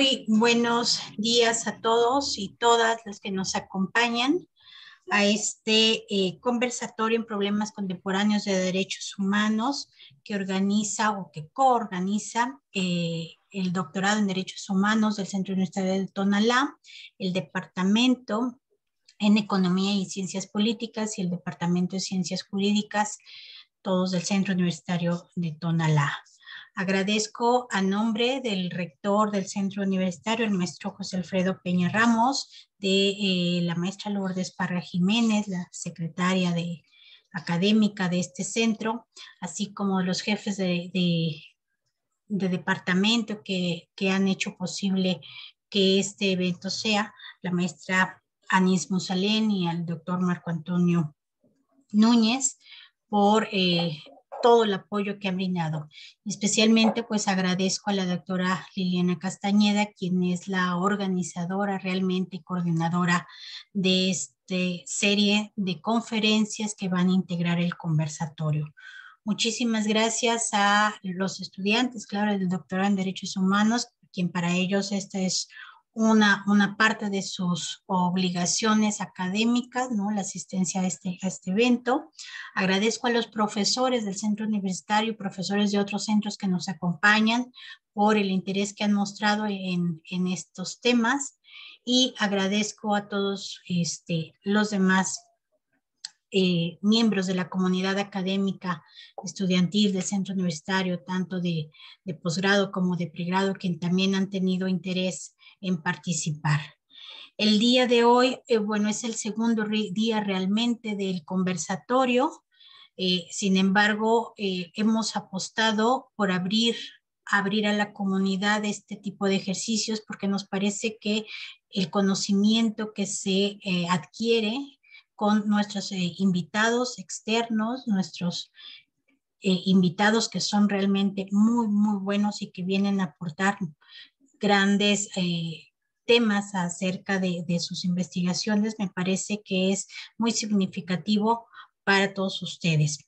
Muy buenos días a todos y todas los que nos acompañan a este conversatorio en problemas contemporáneos de derechos humanos que organiza o que coorganiza el doctorado en derechos humanos del Centro Universitario de Tonalá, el Departamento en Economía y Ciencias Políticas y el Departamento de Ciencias Jurídicas, todos del Centro Universitario de Tonalá. Agradezco a nombre del rector del centro universitario, el maestro José Alfredo Peña Ramos, de la maestra Lourdes Parra Jiménez, la secretaria académica de este centro, así como los jefes de departamento que han hecho posible que este evento sea, la maestra Anis Musalén y al doctor Marco Antonio Núñez, por todo el apoyo que han brindado. Especialmente pues agradezco a la doctora Liliana Castañeda, quien es la organizadora realmente y coordinadora de esta serie de conferencias que van a integrar el conversatorio. Muchísimas gracias a los estudiantes, claro, del doctorado en Derechos Humanos, quien para ellos esta es una parte de sus obligaciones académicas, ¿no? La asistencia a este evento. Agradezco a los profesores del centro universitario y profesores de otros centros que nos acompañan por el interés que han mostrado en estos temas, y agradezco a todos los demás miembros de la comunidad académica estudiantil del centro universitario, tanto de posgrado como de pregrado, que también han tenido interés en participar. El día de hoy, bueno, es el segundo día realmente del conversatorio. Sin embargo, hemos apostado por abrir a la comunidad este tipo de ejercicios porque nos parece que el conocimiento que se adquiere con nuestros invitados externos, nuestros invitados que son realmente muy, muy buenos y que vienen a aportar grandes temas acerca de sus investigaciones, me parece que es muy significativo para todos ustedes.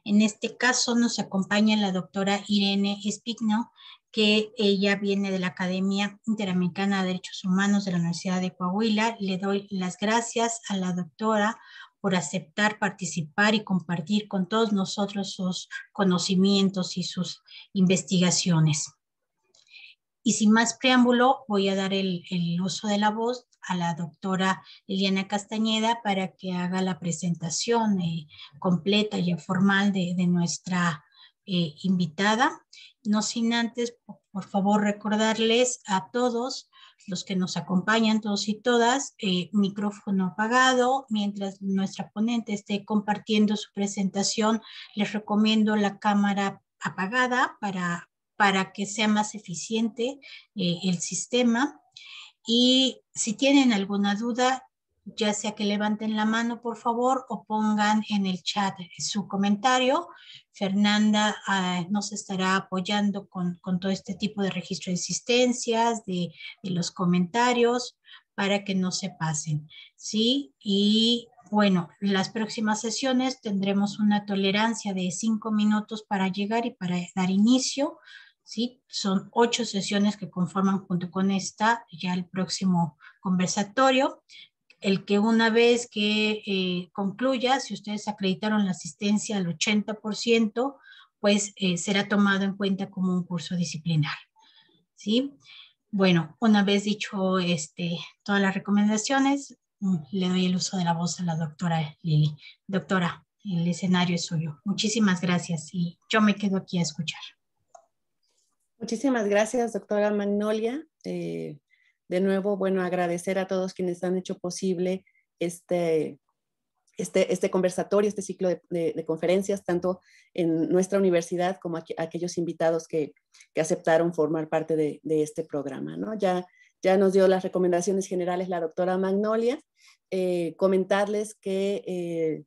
En este caso nos acompaña la doctora Irene Espigno, que ella viene de la Academia Interamericana de Derechos Humanos de la Universidad de Coahuila. Le doy las gracias a la doctora por aceptar participar y compartir con todos nosotros sus conocimientos y sus investigaciones. Y sin más preámbulo, voy a dar el uso de la voz a la doctora Liliana Castañeda para que haga la presentación completa y formal de nuestra invitada. No sin antes, por favor, recordarles a todos los que nos acompañan, todos y todas, micrófono apagado. Mientras nuestra ponente esté compartiendo su presentación, les recomiendo la cámara apagada para que sea más eficiente el sistema. Y si tienen alguna duda, ya sea que levanten la mano, por favor, o pongan en el chat su comentario. Fernanda nos estará apoyando con todo este tipo de registro de existencias, de los comentarios, para que no se pasen, ¿sí? Y bueno, las próximas sesiones tendremos una tolerancia de 5 minutos para llegar y para dar inicio, ¿sí? Son 8 sesiones que conforman junto con esta ya el próximo conversatorio, el que una vez que concluya, si ustedes acreditaron la asistencia al 80%, pues será tomado en cuenta como un curso disciplinar, ¿sí? Bueno, una vez dicho todas las recomendaciones, le doy el uso de la voz a la doctora Lili. Doctora, el escenario es suyo. Muchísimas gracias y yo me quedo aquí a escuchar. Muchísimas gracias, doctora Magnolia. De nuevo, bueno, agradecer a todos quienes han hecho posible este conversatorio, este ciclo de conferencias, tanto en nuestra universidad como a aquellos invitados que aceptaron formar parte de este programa, ¿no? Ya nos dio las recomendaciones generales la doctora Magnolia. Comentarles que,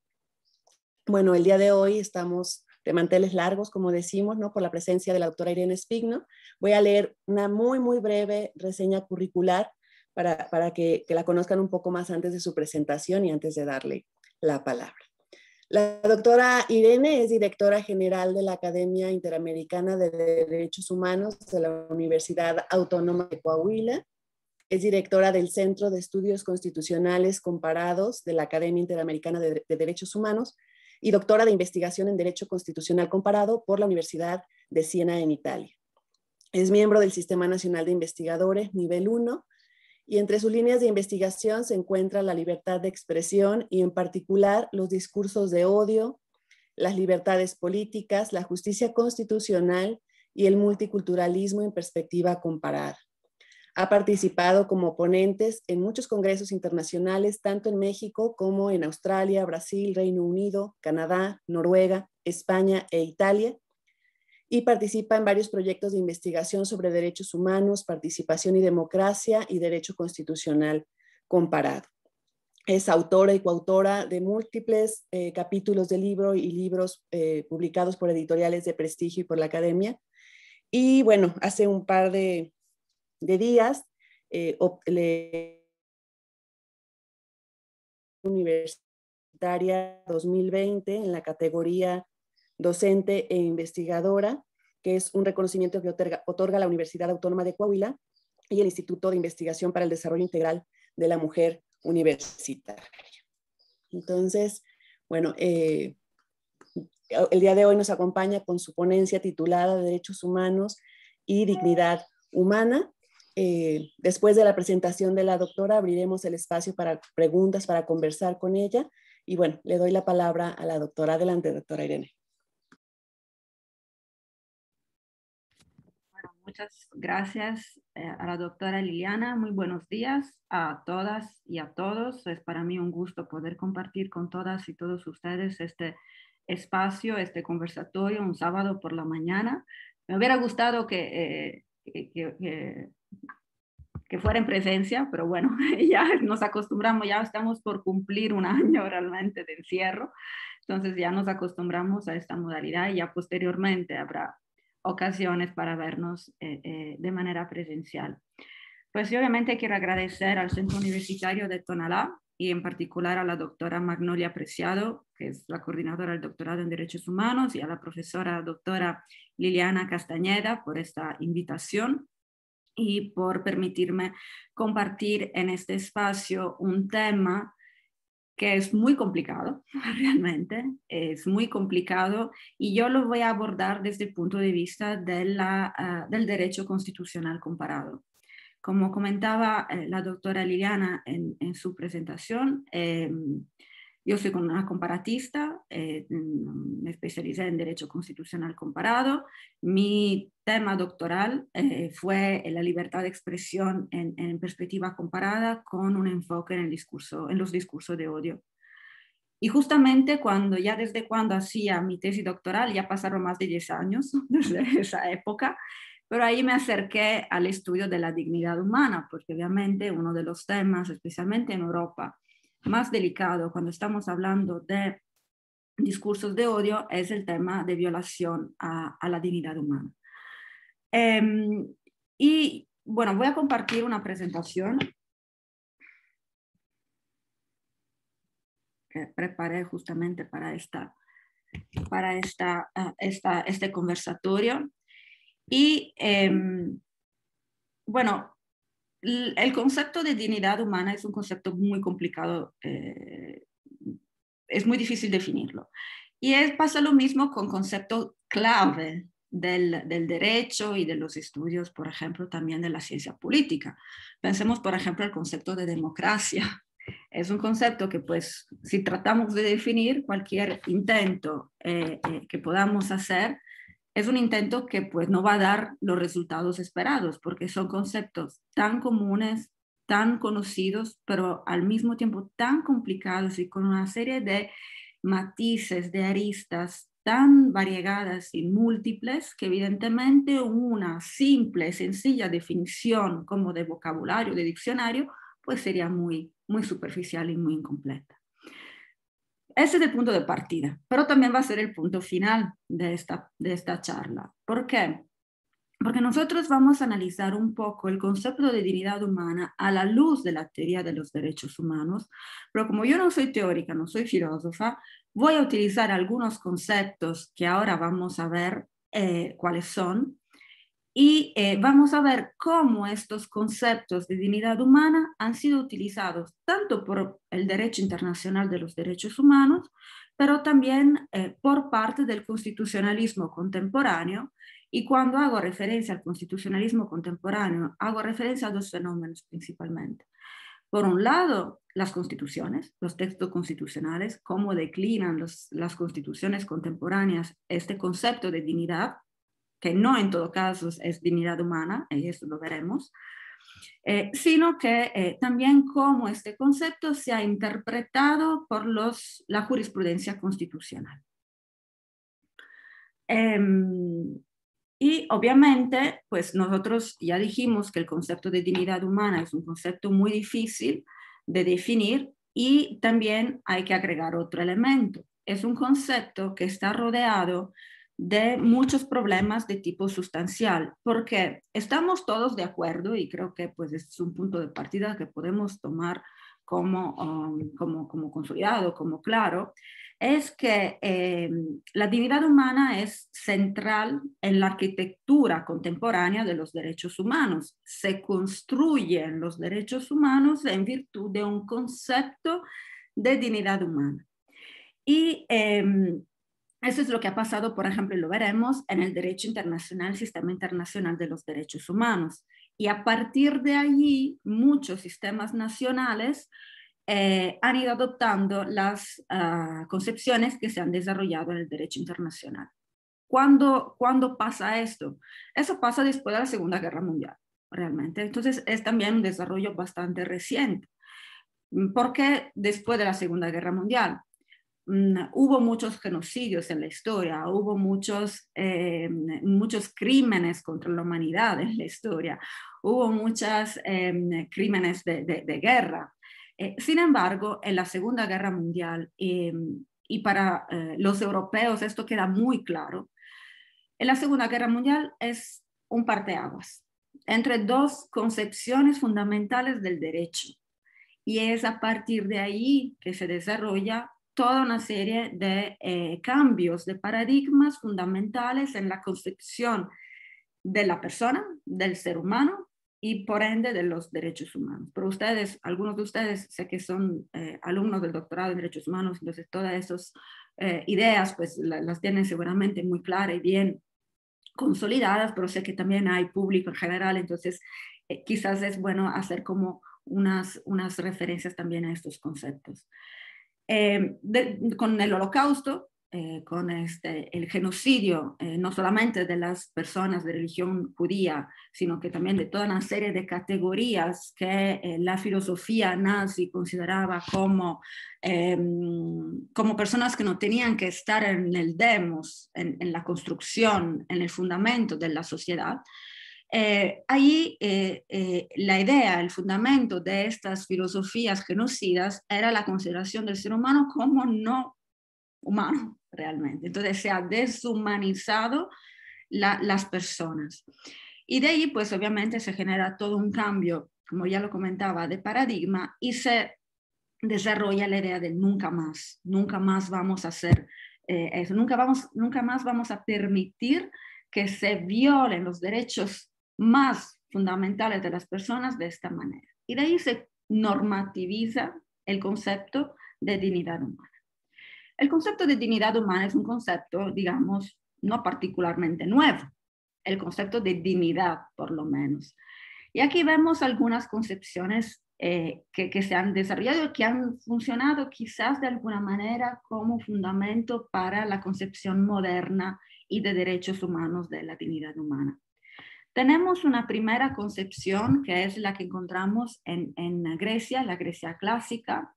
bueno, el día de hoy estamos de manteles largos, como decimos, ¿no? Por la presencia de la doctora Irene Espigno. Voy a leer una muy, muy breve reseña curricular para que la conozcan un poco más antes de su presentación y antes de darle la palabra. La doctora Irene es directora general de la Academia Interamericana de Derechos Humanos de la Universidad Autónoma de Coahuila. Es directora del Centro de Estudios Constitucionales Comparados de la Academia Interamericana de Derechos Humanos y doctora de investigación en Derecho Constitucional Comparado por la Universidad de Siena en Italia. Es miembro del Sistema Nacional de Investigadores Nivel 1 y entre sus líneas de investigación se encuentra la libertad de expresión y en particular los discursos de odio, las libertades políticas, la justicia constitucional y el multiculturalismo en perspectiva comparada. Ha participado como ponentes en muchos congresos internacionales, tanto en México como en Australia, Brasil, Reino Unido, Canadá, Noruega, España e Italia, y participa en varios proyectos de investigación sobre derechos humanos, participación y democracia y derecho constitucional comparado. Es autora y coautora de múltiples capítulos de libro y libros publicados por editoriales de prestigio y por la academia. Y bueno, hace un par de días universitaria 2020 en la categoría docente e investigadora, que es un reconocimiento que otorga la Universidad Autónoma de Coahuila y el Instituto de Investigación para el Desarrollo Integral de la Mujer Universitaria. Entonces, bueno, el día de hoy nos acompaña con su ponencia titulada Derechos Humanos y Dignidad Humana. Después de la presentación de la doctora, abriremos el espacio para preguntas, para conversar con ella. Y bueno, le doy la palabra a la doctora. Adelante, doctora Irene. Bueno, muchas gracias a la doctora Liliana. Muy buenos días a todas y a todos. Es para mí un gusto poder compartir con todas y todos ustedes este espacio, este conversatorio, un sábado por la mañana. Me hubiera gustado que fuera en presencia, pero bueno, ya nos acostumbramos, ya estamos por cumplir un año realmente de encierro, entonces ya nos acostumbramos a esta modalidad y ya posteriormente habrá ocasiones para vernos de manera presencial. Pues yo obviamente quiero agradecer al Centro Universitario de Tonalá y en particular a la doctora Magnolia Preciado, que es la coordinadora del doctorado en Derechos Humanos, y a la profesora doctora Liliana Castañeda por esta invitación y por permitirme compartir en este espacio un tema que es muy complicado, realmente, es muy complicado, y yo lo voy a abordar desde el punto de vista del derecho constitucional comparado. Como comentaba la doctora Liliana en su presentación, yo soy una comparatista, me especialicé en Derecho Constitucional Comparado. Mi tema doctoral fue la libertad de expresión en perspectiva comparada con un enfoque en los discursos de odio. Y justamente desde cuando hacía mi tesis doctoral, ya pasaron más de 10 años desde esa época, pero ahí me acerqué al estudio de la dignidad humana, porque obviamente uno de los temas, especialmente en Europa, más delicado cuando estamos hablando de discursos de odio es el tema de violación a la dignidad humana. Y bueno, voy a compartir una presentación que preparé justamente para este conversatorio. Y bueno, el concepto de dignidad humana es un concepto muy complicado, es muy difícil definirlo. Y pasa lo mismo con conceptos clave del derecho y de los estudios, por ejemplo, también de la ciencia política. Pensemos, por ejemplo, el concepto de democracia. Es un concepto que, pues, si tratamos de definir cualquier intento que podamos hacer, es un intento que pues no va a dar los resultados esperados, porque son conceptos tan comunes, tan conocidos, pero al mismo tiempo tan complicados y con una serie de matices, de aristas tan variegadas y múltiples que evidentemente una simple, sencilla definición como de vocabulario, de diccionario, pues sería muy, muy superficial y muy incompleta. Ese es el punto de partida, pero también va a ser el punto final de esta charla. ¿Por qué? porque nosotros vamos a analizar un poco el concepto de dignidad humana a la luz de la teoría de los derechos humanos, pero como yo no soy teórica, no soy filósofa, voy a utilizar algunos conceptos que ahora vamos a ver cuáles son, y vamos a ver cómo estos conceptos de dignidad humana han sido utilizados tanto por el derecho internacional de los derechos humanos, pero también por parte del constitucionalismo contemporáneo. Y cuando hago referencia al constitucionalismo contemporáneo, hago referencia a dos fenómenos principalmente. Por un lado, las constituciones, los textos constitucionales, cómo declinan las constituciones contemporáneas este concepto de dignidad, que no en todo caso es dignidad humana, y eso lo veremos, sino que también cómo este concepto se ha interpretado por la jurisprudencia constitucional. Y obviamente, pues nosotros ya dijimos que el concepto de dignidad humana es un concepto muy difícil de definir, y también hay que agregar otro elemento. Es un concepto que está rodeado de muchos problemas de tipo sustancial, porque estamos todos de acuerdo, y creo que pues es un punto de partida que podemos tomar como consolidado, como claro, es que la dignidad humana es central en la arquitectura contemporánea de los derechos humanos. Se construyen los derechos humanos en virtud de un concepto de dignidad humana. Y eso es lo que ha pasado, por ejemplo, y lo veremos en el derecho internacional, el sistema internacional de los derechos humanos. Y a partir de allí, muchos sistemas nacionales han ido adoptando las concepciones que se han desarrollado en el derecho internacional. ¿Cuándo pasa esto? Eso pasa después de la Segunda Guerra Mundial, realmente. Entonces es también un desarrollo bastante reciente. ¿Por qué después de la Segunda Guerra Mundial? Hubo muchos genocidios en la historia, hubo muchos crímenes contra la humanidad en la historia, hubo muchos crímenes de guerra. Sin embargo, en la Segunda Guerra Mundial, y para los europeos esto queda muy claro, en la Segunda Guerra Mundial es un parteaguas entre dos concepciones fundamentales del derecho, y es a partir de ahí que se desarrolla toda una serie de cambios de paradigmas fundamentales en la concepción de la persona, del ser humano, y por ende de los derechos humanos. Pero ustedes, algunos de ustedes sé que son alumnos del doctorado en derechos humanos, entonces todas esas ideas pues las tienen seguramente muy claras y bien consolidadas, pero sé que también hay público en general, entonces quizás es bueno hacer como unas referencias también a estos conceptos. Con el Holocausto, con el genocidio, no solamente de las personas de religión judía, sino que también de toda una serie de categorías que la filosofía nazi consideraba como personas que no tenían que estar en el demos, en la construcción, en el fundamento de la sociedad. Ahí la idea, el fundamento de estas filosofías genocidas era la consideración del ser humano como no humano realmente. Entonces se ha deshumanizado las personas. Y de ahí pues obviamente se genera todo un cambio, como ya lo comentaba, de paradigma, y se desarrolla la idea de nunca más vamos a hacer eso, nunca más vamos a permitir que se violen los derechos más fundamentales de las personas de esta manera. Y de ahí se normativiza el concepto de dignidad humana. El concepto de dignidad humana es un concepto, digamos, no particularmente nuevo, el concepto de dignidad, por lo menos. Y aquí vemos algunas concepciones que se han desarrollado y que han funcionado quizás de alguna manera como fundamento para la concepción moderna y de derechos humanos de la dignidad humana. Tenemos una primera concepción que es la que encontramos en Grecia, la Grecia clásica,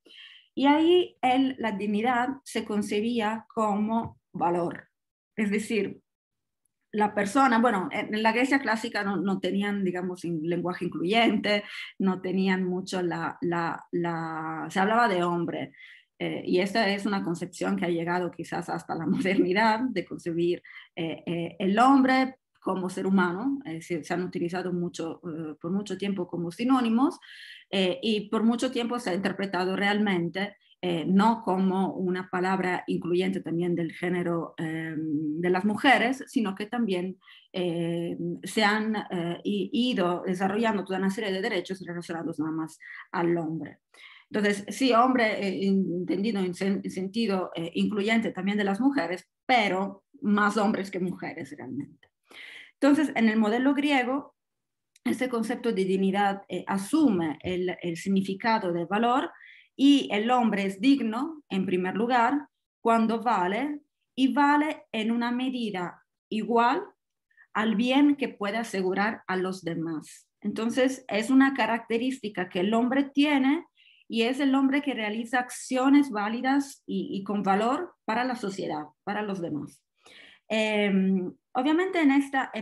y ahí la dignidad se concebía como valor. Es decir, la persona, bueno, en la Grecia clásica no tenían, digamos, lenguaje incluyente, no tenían mucho se hablaba de hombre. Y esta es una concepción que ha llegado quizás hasta la modernidad, de concebir el hombre como ser humano, se han utilizado por mucho tiempo como sinónimos, y por mucho tiempo se ha interpretado realmente no como una palabra incluyente también del género de las mujeres, sino que también se han ido desarrollando toda una serie de derechos relacionados nada más al hombre. Entonces, sí, hombre, entendido en sentido incluyente también de las mujeres, pero más hombres que mujeres realmente. Entonces, en el modelo griego, este concepto de dignidad asume el significado del valor, y el hombre es digno, en primer lugar, cuando vale, y vale en una medida igual al bien que puede asegurar a los demás. Entonces, es una característica que el hombre tiene, y es el hombre que realiza acciones válidas y con valor para la sociedad, para los demás. Obviamente en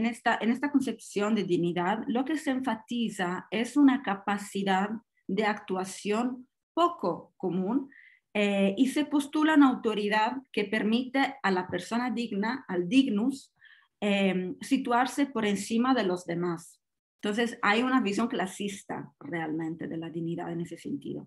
esta concepción de dignidad, lo que se enfatiza es una capacidad de actuación poco común, y se postula una autoridad que permite a la persona digna, al dignus, situarse por encima de los demás. Entonces hay una visión clasista realmente de la dignidad en ese sentido.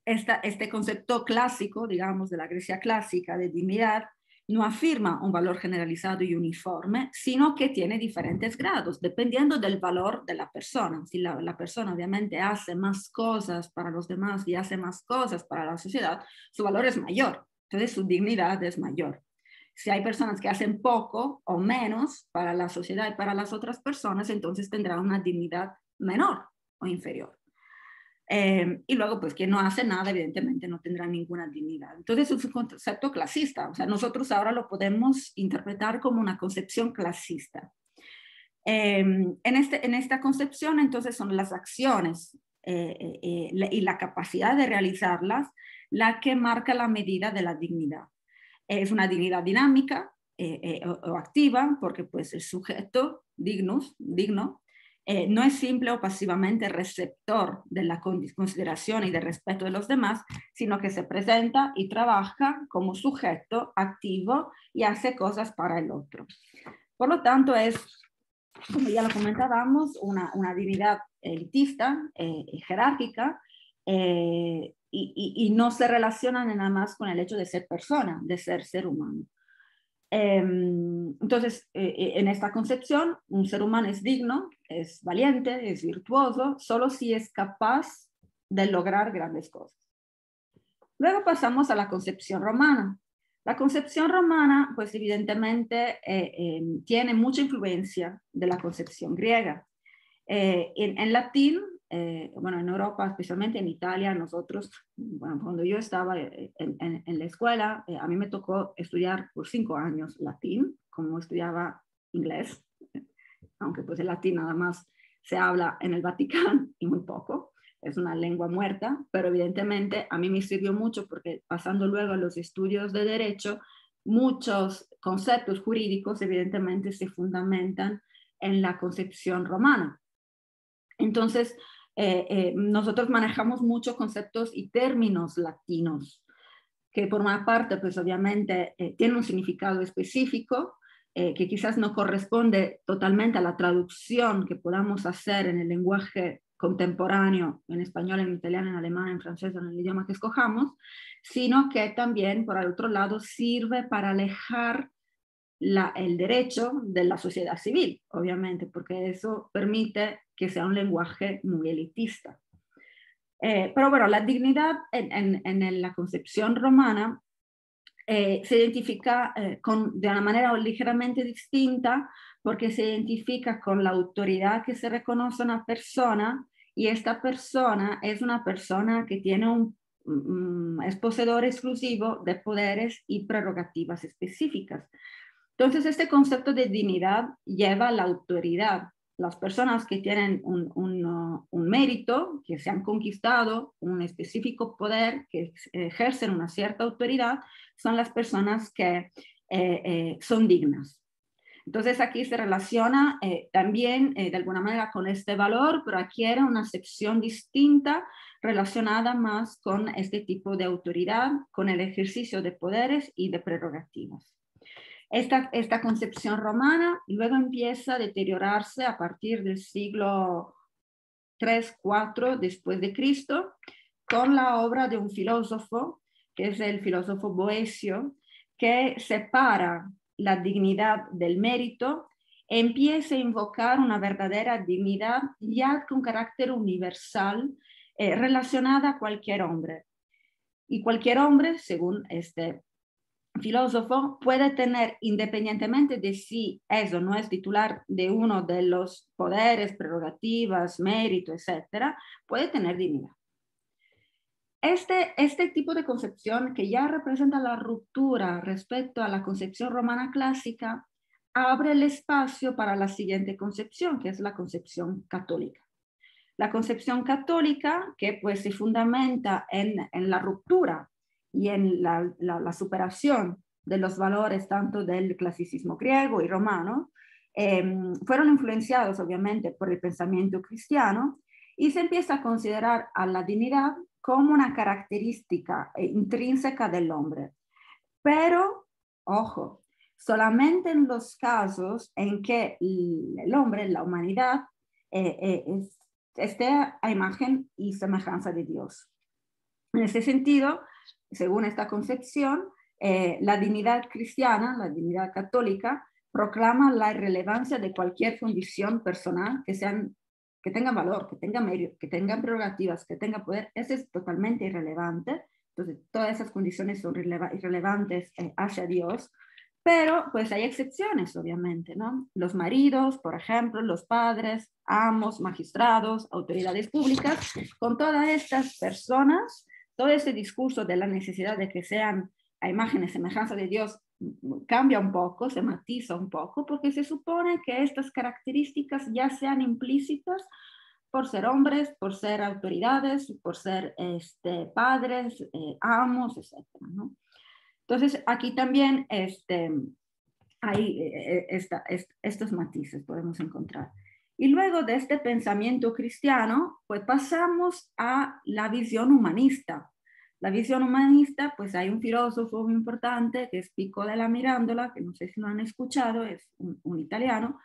Este concepto clásico, digamos, de la Grecia clásica de dignidad, no afirma un valor generalizado y uniforme, sino que tiene diferentes grados, dependiendo del valor de la persona. Si la persona obviamente hace más cosas para los demás y hace más cosas para la sociedad, su valor es mayor, entonces su dignidad es mayor. Si hay personas que hacen poco o menos para la sociedad y para las otras personas, entonces tendrá una dignidad menor o inferior. Y luego, pues, quien no hace nada, evidentemente no tendrá ninguna dignidad. Entonces, es un concepto clasista. O sea, nosotros ahora lo podemos interpretar como una concepción clasista. En esta concepción, entonces, son las acciones y la capacidad de realizarlas la que marca la medida de la dignidad. Es una dignidad dinámica o activa, porque pues el sujeto digno, no es simple o pasivamente receptor de la consideración y de respeto de los demás, sino que se presenta y trabaja como sujeto activo y hace cosas para el otro. Por lo tanto, es, como ya lo comentábamos, una dignidad elitista, jerárquica, y no se relaciona nada más con el hecho de ser persona, de ser humano. Entonces, en esta concepción, un ser humano es digno, es valiente, es virtuoso, solo si es capaz de lograr grandes cosas. Luego pasamos a la concepción romana. La concepción romana, pues evidentemente, tiene mucha influencia de la concepción griega. En latín, bueno, en Europa, especialmente en Italia, nosotros, bueno, cuando yo estaba en la escuela, a mí me tocó estudiar por 5 años latín, como estudiaba inglés, aunque pues el latín nada más se habla en el Vaticano y muy poco, es una lengua muerta, pero evidentemente a mí me sirvió mucho porque pasando luego a los estudios de derecho, muchos conceptos jurídicos evidentemente se fundamentan en la concepción romana. Entonces, nosotros manejamos muchos conceptos y términos latinos, que por una parte, pues obviamente tienen un significado específico, que quizás no corresponde totalmente a la traducción que podamos hacer en el lenguaje contemporáneo, en español, en italiano, en alemán, en francés, en el idioma que escojamos, sino que también, por el otro lado, sirve para alejar el derecho de la sociedad civil, obviamente, porque eso permite que sea un lenguaje muy elitista. Pero bueno, la dignidad en la concepción romana se identifica de una manera ligeramente distinta, porque se identifica con la autoridad que se reconoce a una persona, y esta persona es una persona que tiene es poseedor exclusivo de poderes y prerrogativas específicas. Entonces, este concepto de dignidad lleva a la autoridad. Las personas que tienen un mérito, que se han conquistado un específico poder, que ejercen una cierta autoridad, son las personas que son dignas. Entonces, aquí se relaciona también de alguna manera con este valor, pero adquiere una acepción distinta relacionada más con este tipo de autoridad, con el ejercicio de poderes y de prerrogativas. Esta concepción romana luego empieza a deteriorarse a partir del siglo 3-4 después de Cristo, con la obra de un filósofo, que es el filósofo Boecio, que separa la dignidad del mérito e empieza a invocar una verdadera dignidad ya con carácter universal, relacionada a cualquier hombre. Y cualquier hombre, según este filósofo, puede tener, independientemente de si es o no es titular de uno de los poderes, prerrogativas, mérito, etcétera, puede tener dignidad. Este tipo de concepción, que ya representa la ruptura respecto a la concepción romana clásica, abre el espacio para la siguiente concepción, que es la concepción católica. La concepción católica, que pues se fundamenta en la ruptura y en la superación de los valores tanto del clasicismo griego y romano, fueron influenciados obviamente por el pensamiento cristiano, y se empieza a considerar a la dignidad como una característica intrínseca del hombre. Pero, ojo, solamente en los casos en que el hombre, la humanidad, esté a imagen y semejanza de Dios. En ese sentido, según esta concepción, la dignidad cristiana, la dignidad católica, proclama la irrelevancia de cualquier condición personal que tenga valor, que tenga mérito, que tenga prerrogativas, que tenga poder. Eso es totalmente irrelevante. Entonces, todas esas condiciones son irrelevantes hacia Dios. Pero pues hay excepciones, obviamente, ¿no? Los maridos, por ejemplo, los padres, amos, magistrados, autoridades públicas, con todas estas personas, todo ese discurso de la necesidad de que sean a imagen y semejanza de Dios cambia un poco, se matiza un poco, porque se supone que estas características ya sean implícitas por ser hombres, por ser autoridades, por ser padres, amos, etcétera, ¿no? Entonces, aquí también hay estos matices podemos encontrar. Y luego de este pensamiento cristiano, pues pasamos a la visión humanista. La visión humanista, pues hay un filósofo muy importante que es Pico della Mirandola, que no sé si lo han escuchado, es un italiano,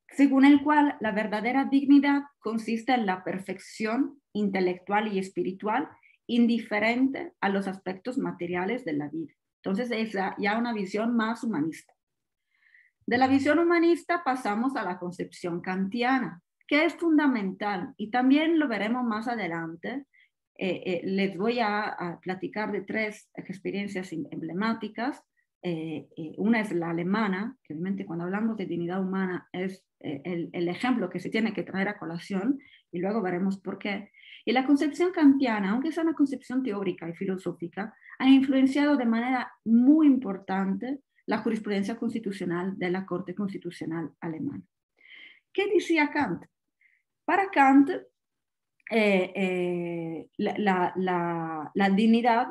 según el cual la verdadera dignidad consiste en la perfección intelectual y espiritual, indiferente a los aspectos materiales de la vida. Entonces es ya una visión más humanista. De la visión humanista pasamos a la concepción kantiana, que es fundamental y también lo veremos más adelante. Les voy a platicar de 3 experiencias emblemáticas. Una es la alemana, que obviamente cuando hablamos de dignidad humana es el ejemplo que se tiene que traer a colación, y luego veremos por qué. Y la concepción kantiana, aunque sea una concepción teórica y filosófica, ha influenciado de manera muy importante la jurisprudencia constitucional de la Corte Constitucional Alemana. ¿Qué decía Kant? Para Kant, la dignidad,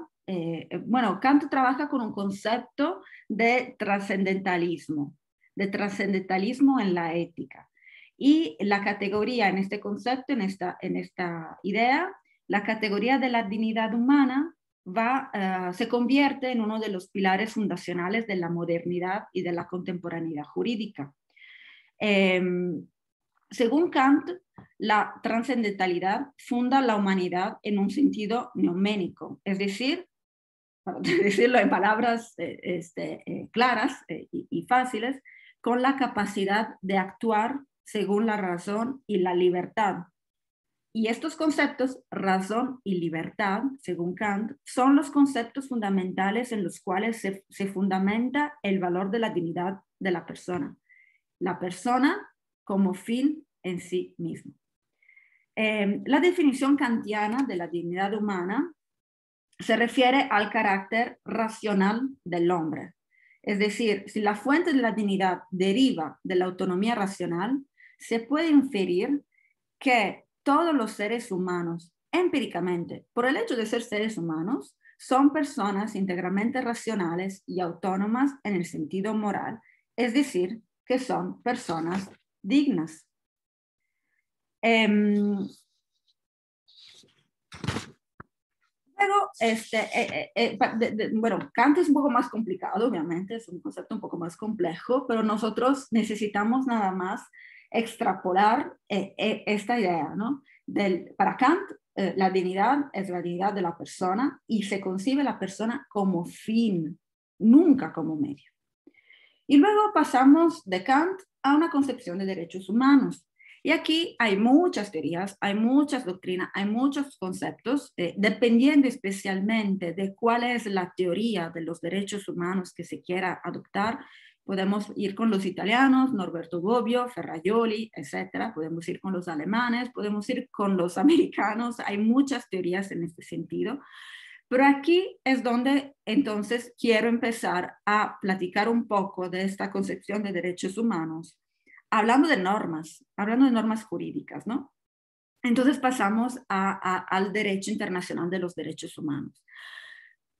Kant trabaja con un concepto de trascendentalismo en la ética. Y la categoría en este concepto, en esta idea, la categoría de la dignidad humana se convierte en uno de los pilares fundacionales de la modernidad y de la contemporaneidad jurídica. Según Kant, la trascendentalidad funda la humanidad en un sentido neuménico, es decir, para decirlo en palabras claras y fáciles, con la capacidad de actuar según la razón y la libertad. Y estos conceptos, razón y libertad, según Kant, son los conceptos fundamentales en los cuales se fundamenta el valor de la dignidad de la persona. La persona como fin en sí mismo. La definición kantiana de la dignidad humana se refiere al carácter racional del hombre. Es decir, si la fuente de la dignidad deriva de la autonomía racional, se puede inferir que todos los seres humanos, empíricamente, por el hecho de ser seres humanos, son personas íntegramente racionales y autónomas en el sentido moral, es decir, que son personas dignas. Luego, bueno, Kant es un poco más complicado, obviamente, es un concepto un poco más complejo, pero nosotros necesitamos nada más extrapolar esta idea, ¿no? Para Kant, la dignidad es la dignidad de la persona y se concibe la persona como fin, nunca como medio. Y luego pasamos de Kant a una concepción de derechos humanos. Y aquí hay muchas teorías, hay muchas doctrinas, hay muchos conceptos, dependiendo especialmente de cuál es la teoría de los derechos humanos que se quiera adoptar. Podemos ir con los italianos, Norberto Bobbio, Ferrajoli, etc. Podemos ir con los alemanes, podemos ir con los americanos. Hay muchas teorías en este sentido. Pero aquí es donde entonces quiero empezar a platicar un poco de esta concepción de derechos humanos, hablando de normas jurídicas, ¿no? Entonces pasamos al derecho internacional de los derechos humanos.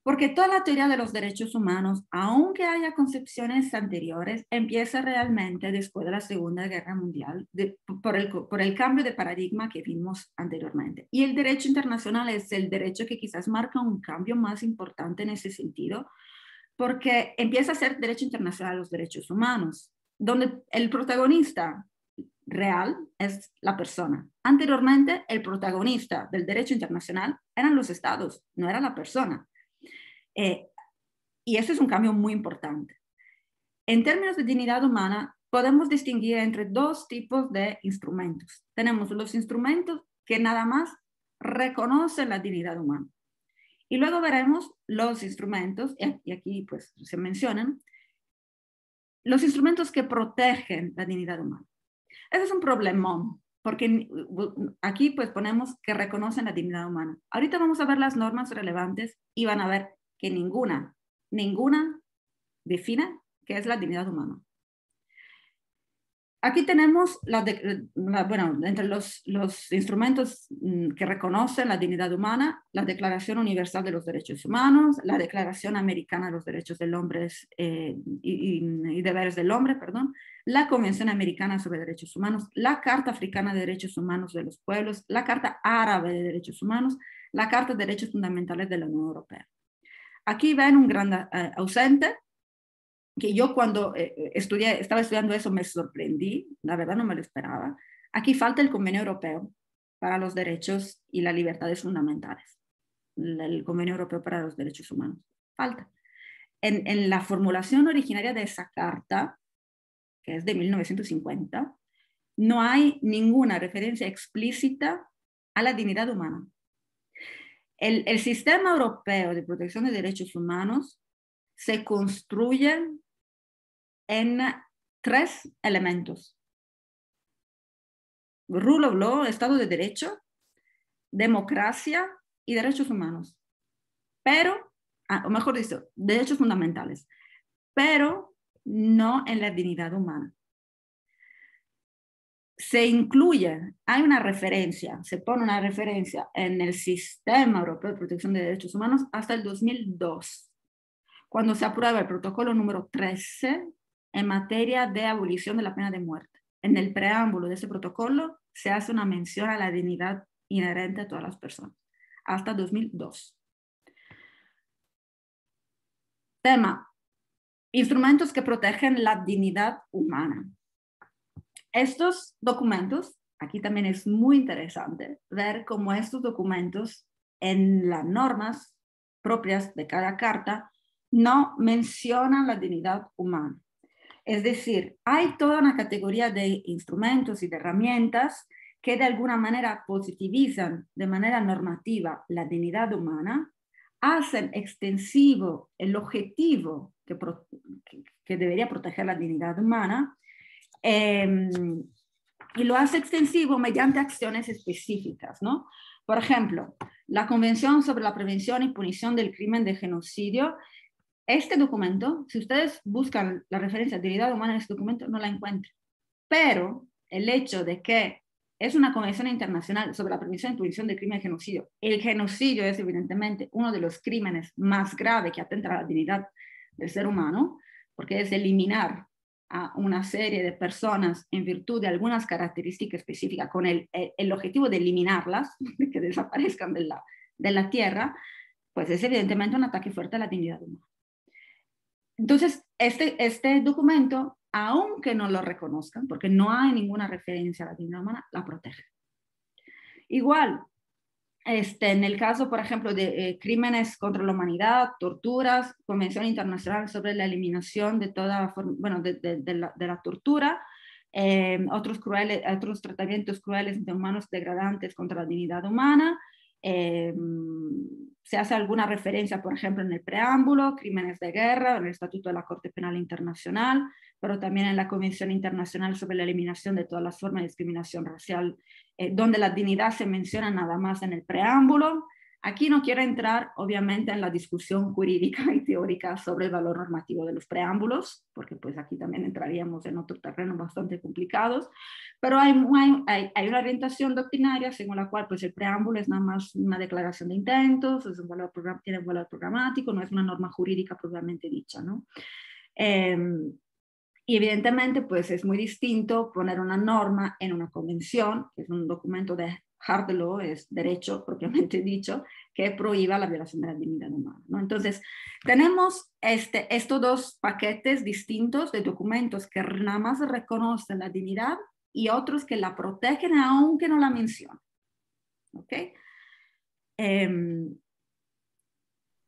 Porque toda la teoría de los derechos humanos, aunque haya concepciones anteriores, empieza realmente después de la Segunda Guerra Mundial, por el cambio de paradigma que vimos anteriormente. Y el derecho internacional es el derecho que quizás marca un cambio más importante en ese sentido, porque empieza a ser derecho internacional de los derechos humanos, donde el protagonista real es la persona. Anteriormente, el protagonista del derecho internacional eran los estados, no era la persona. Y eso es un cambio muy importante. En términos de dignidad humana, podemos distinguir entre dos tipos de instrumentos. Tenemos los instrumentos que nada más reconocen la dignidad humana. Y luego veremos los instrumentos, y aquí pues se mencionan, los instrumentos que protegen la dignidad humana. Ese es un problemón, porque aquí pues ponemos que reconocen la dignidad humana. Ahorita vamos a ver las normas relevantes y van a ver que ninguna define qué es la dignidad humana. Aquí tenemos, entre los instrumentos que reconocen la dignidad humana, la Declaración Universal de los Derechos Humanos, la Declaración Americana de los Derechos del Hombre y Deberes del Hombre, perdón, la Convención Americana sobre Derechos Humanos, la Carta Africana de Derechos Humanos de los Pueblos, la Carta Árabe de Derechos Humanos, la Carta de Derechos Fundamentales de la Unión Europea. Aquí ven un gran ausente, que yo cuando estaba estudiando eso me sorprendí, la verdad no me lo esperaba. Aquí falta el Convenio Europeo para los Derechos y las Libertades Fundamentales, el Convenio Europeo para los Derechos Humanos. Falta. En la formulación originaria de esa carta, que es de 1950, no hay ninguna referencia explícita a la dignidad humana. El sistema europeo de protección de derechos humanos se construye en 3 elementos: rule of law, Estado de Derecho, democracia y derechos humanos. Pero, o mejor dicho, derechos fundamentales, pero no en la dignidad humana. Se incluye, hay una referencia, se pone una referencia en el Sistema Europeo de Protección de Derechos Humanos hasta el 2002, cuando se aprueba el protocolo número 13 en materia de abolición de la pena de muerte. En el preámbulo de ese protocolo se hace una mención a la dignidad inherente a todas las personas, hasta 2002. Tema: instrumentos que protegen la dignidad humana. Estos documentos, aquí también es muy interesante ver cómo estos documentos en las normas propias de cada carta no mencionan la dignidad humana. Es decir, hay toda una categoría de instrumentos y de herramientas que de alguna manera positivizan de manera normativa la dignidad humana, hacen extensivo el objetivo que debería proteger la dignidad humana, y lo hace extensivo mediante acciones específicas, ¿no? Por ejemplo, la Convención sobre la Prevención y Punición del Crimen de Genocidio. Este documento, si ustedes buscan la referencia de dignidad humana en este documento, no la encuentran. Pero el hecho de que es una convención internacional sobre la prevención y punición del crimen de genocidio, el genocidio es evidentemente uno de los crímenes más graves que atentan a la dignidad del ser humano, porque es eliminar a una serie de personas en virtud de algunas características específicas con el objetivo de eliminarlas, de que desaparezcan de la tierra. pues es evidentemente un ataque fuerte a la dignidad humana. Entonces, este documento, aunque no lo reconozcan, porque no hay ninguna referencia a la dignidad humana, la protege. Igual, en el caso, por ejemplo, de crímenes contra la humanidad, torturas, Convención Internacional sobre la Eliminación de toda forma, bueno, de la tortura, otros tratamientos crueles de humanos degradantes contra la dignidad humana. Se hace alguna referencia, por ejemplo, en el preámbulo, crímenes de guerra, en el Estatuto de la Corte Penal Internacional, pero también en la Convención Internacional sobre la Eliminación de todas las formas de discriminación racial, donde la dignidad se menciona nada más en el preámbulo. Aquí no quiero entrar, obviamente, en la discusión jurídica y teórica sobre el valor normativo de los preámbulos, porque pues aquí también entraríamos en otro terreno bastante complicados, pero hay una orientación doctrinaria según la cual pues el preámbulo es nada más una declaración de intentos, es tiene un valor programático, no es una norma jurídica propiamente dicha, ¿no? Y evidentemente, pues es muy distinto poner una norma en una convención, que es un documento de hard law, es derecho propiamente dicho, que prohíba la violación de la dignidad humana, ¿no? Entonces, tenemos estos dos paquetes distintos de documentos que nada más reconocen la dignidad y otros que la protegen aunque no la mencionan. ¿Ok?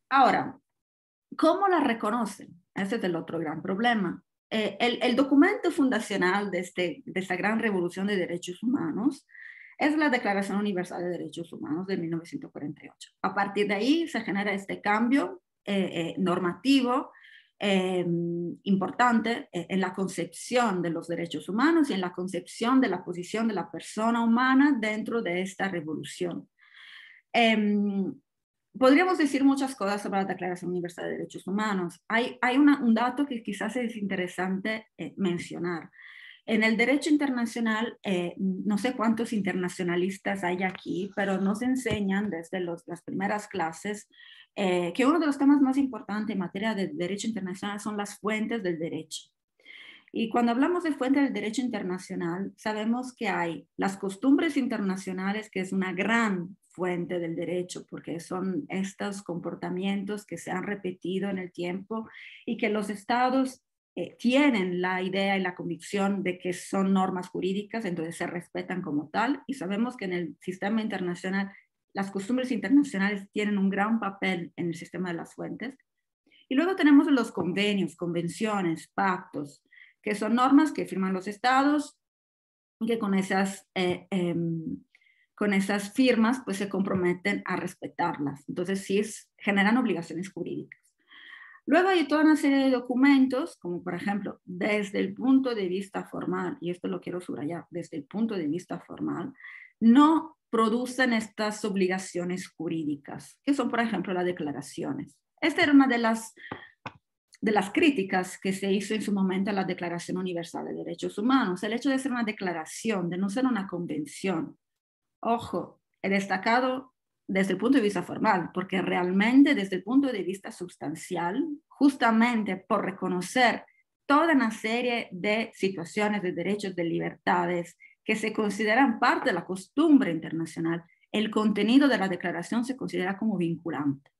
Ahora, ¿cómo la reconocen? Ese es el otro gran problema. El documento fundacional de esta gran revolución de derechos humanos es la Declaración Universal de Derechos Humanos de 1948. A partir de ahí se genera este cambio normativo importante en la concepción de los derechos humanos y en la concepción de la posición de la persona humana dentro de esta revolución. Podríamos decir muchas cosas sobre la Declaración Universal de Derechos Humanos. Hay un dato que quizás es interesante mencionar. En el derecho internacional, no sé cuántos internacionalistas hay aquí, pero nos enseñan desde las primeras clases que uno de los temas más importantes en materia de derecho internacional son las fuentes del derecho. Y cuando hablamos de fuentes del derecho internacional, sabemos que hay las costumbres internacionales, que es una gran fuente del derecho, porque son estos comportamientos que se han repetido en el tiempo y que los estados tienen la idea y la convicción de que son normas jurídicas, entonces se respetan como tal, y sabemos que en el sistema internacional las costumbres internacionales tienen un gran papel en el sistema de las fuentes. Y luego tenemos los convenios, convenciones, pactos, que son normas que firman los estados y que con esas firmas pues se comprometen a respetarlas. Entonces sí generan obligaciones jurídicas. Luego hay toda una serie de documentos, como por ejemplo, desde el punto de vista formal, y esto lo quiero subrayar, desde el punto de vista formal, no producen estas obligaciones jurídicas, que son por ejemplo las declaraciones. Esta era una de las críticas que se hizo en su momento a la Declaración Universal de Derechos Humanos, el hecho de ser una declaración, de no ser una convención. Ojo, he destacado desde el punto de vista formal, porque realmente desde el punto de vista sustancial, justamente por reconocer toda una serie de situaciones de derechos, de libertades, que se consideran parte de la costumbre internacional, el contenido de la declaración se considera como vinculante.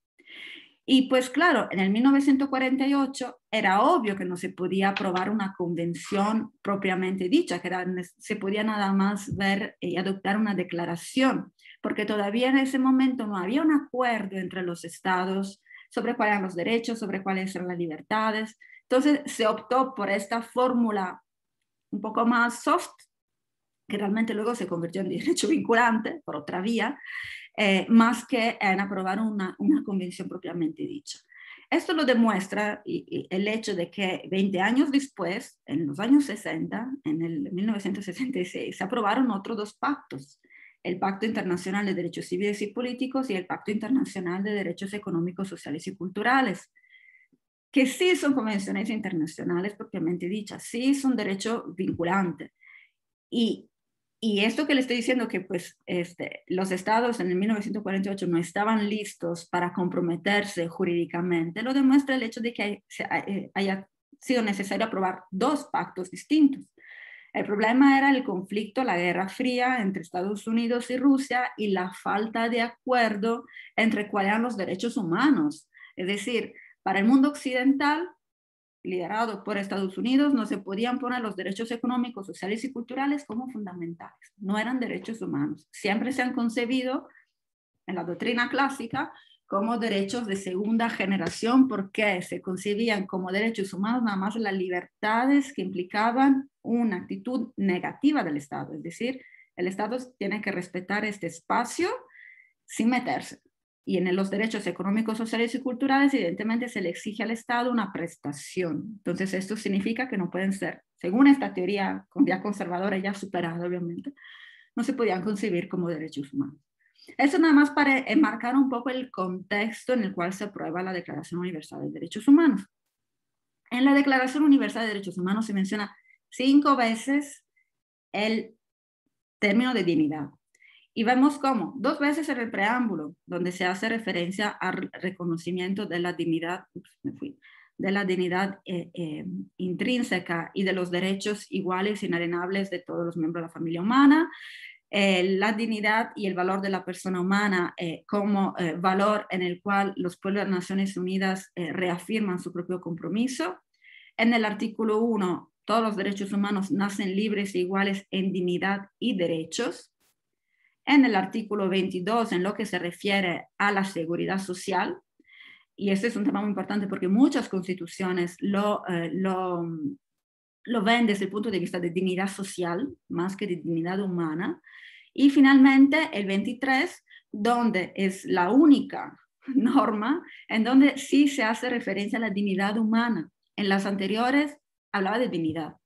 Y pues claro, en el 1948 era obvio que no se podía aprobar una convención propiamente dicha, que se podía nada más ver y adoptar una declaración, porque todavía en ese momento no había un acuerdo entre los estados sobre cuáles eran los derechos, sobre cuáles eran las libertades. Entonces se optó por esta fórmula un poco más soft, que realmente luego se convirtió en derecho vinculante por otra vía, más que en aprobar una convención propiamente dicha. Esto lo demuestra el hecho de que 20 años después, en los años 60, en el 1966, se aprobaron otros dos pactos, el Pacto Internacional de Derechos Civiles y Políticos y el Pacto Internacional de Derechos Económicos, Sociales y Culturales, que sí son convenciones internacionales propiamente dichas, sí son derecho vinculante. Y esto que le estoy diciendo que pues, los estados en el 1948 no estaban listos para comprometerse jurídicamente, lo demuestra el hecho de que haya sido necesario aprobar dos pactos distintos. El problema era el conflicto, la Guerra Fría entre Estados Unidos y Rusia y la falta de acuerdo entre cuáles eran los derechos humanos. Es decir, para el mundo occidental, liderado por Estados Unidos, no se podían poner los derechos económicos, sociales y culturales como fundamentales. No eran derechos humanos. Siempre se han concebido en la doctrina clásica como derechos de segunda generación, porque se concebían como derechos humanos nada más las libertades que implicaban una actitud negativa del Estado. Es decir, el Estado tiene que respetar este espacio sin meterse. Y en los derechos económicos, sociales y culturales, evidentemente se le exige al Estado una prestación. Entonces, esto significa que no pueden ser, según esta teoría ya conservadora, ya superada, obviamente, no se podían concebir como derechos humanos. Eso nada más para enmarcar un poco el contexto en el cual se aprueba la Declaración Universal de Derechos Humanos. En la Declaración Universal de Derechos Humanos se menciona 5 veces el término de dignidad. Y vemos cómo 2 veces en el preámbulo, donde se hace referencia al reconocimiento de la dignidad, de la dignidad intrínseca y de los derechos iguales e inalienables de todos los miembros de la familia humana, la dignidad y el valor de la persona humana como valor en el cual los pueblos de las Naciones Unidas reafirman su propio compromiso. En el artículo 1, todos los derechos humanos nacen libres e iguales en dignidad y derechos. En el artículo 22, en lo que se refiere a la seguridad social, y este es un tema muy importante porque muchas constituciones lo ven desde el punto de vista de dignidad social más que de dignidad humana. Y finalmente el 23, donde es la única norma en donde sí se hace referencia a la dignidad humana. En las anteriores hablaba de dignidad,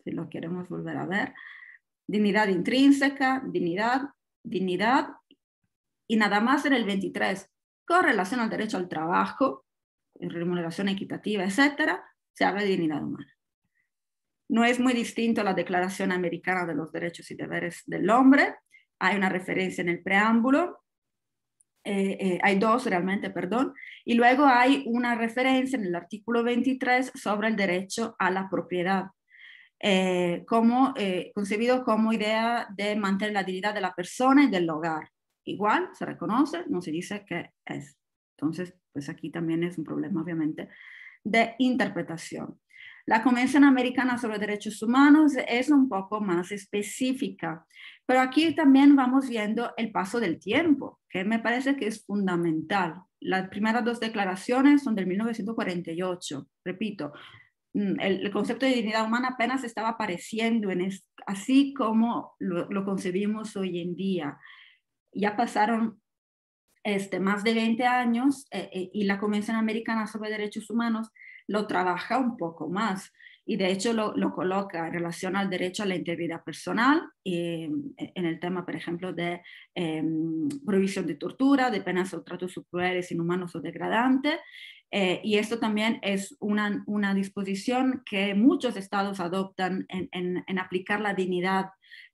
si lo queremos volver a ver. Dignidad intrínseca, dignidad, y nada más en el 23, con relación al derecho al trabajo, remuneración equitativa, etcétera, se habla de dignidad humana. No es muy distinto a la Declaración Americana de los Derechos y Deberes del Hombre. Hay una referencia en el preámbulo. Hay 2 realmente, perdón. Y luego hay una referencia en el artículo 23 sobre el derecho a la propiedad, concebido como idea de mantener la dignidad de la persona y del hogar. Igual, se reconoce, no se dice qué es. Entonces, pues aquí también es un problema, obviamente, de interpretación. La Convención Americana sobre Derechos Humanos es un poco más específica, pero aquí también vamos viendo el paso del tiempo, que me parece que es fundamental. Las primeras 2 declaraciones son del 1948. Repito, el concepto de dignidad humana apenas estaba apareciendo, así como lo concebimos hoy en día. Ya pasaron más de 20 años y la Convención Americana sobre Derechos Humanos lo trabaja un poco más y de hecho lo coloca en relación al derecho a la integridad personal en el tema, por ejemplo, de prohibición de tortura, de penas o tratos crueles, inhumanos o degradantes. Y esto también es una disposición que muchos estados adoptan en aplicar la dignidad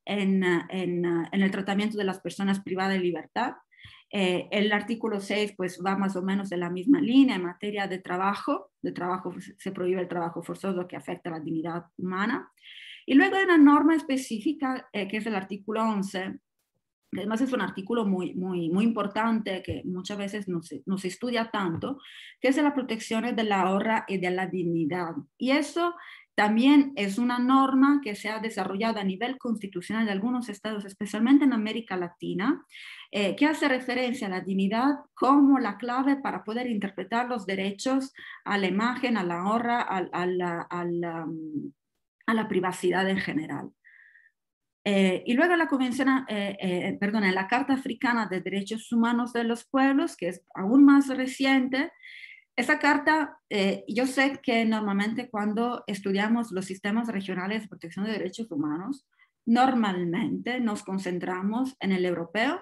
en el tratamiento de las personas privadas de libertad. El artículo 6 pues va más o menos en la misma línea en materia de trabajo se prohíbe el trabajo forzoso que afecta a la dignidad humana. Y luego hay una norma específica que es el artículo 11, que además es un artículo muy importante que muchas veces no se estudia tanto, que es la protección de la honra y de la dignidad. Y eso también es una norma que se ha desarrollado a nivel constitucional de algunos estados, especialmente en América Latina, que hace referencia a la dignidad como la clave para poder interpretar los derechos a la imagen, a la honra, a la privacidad en general. Y luego la convención, en la Carta Africana de Derechos Humanos de los Pueblos, que es aún más reciente. Esa carta, yo sé que normalmente cuando estudiamos los sistemas regionales de protección de derechos humanos, normalmente nos concentramos en el europeo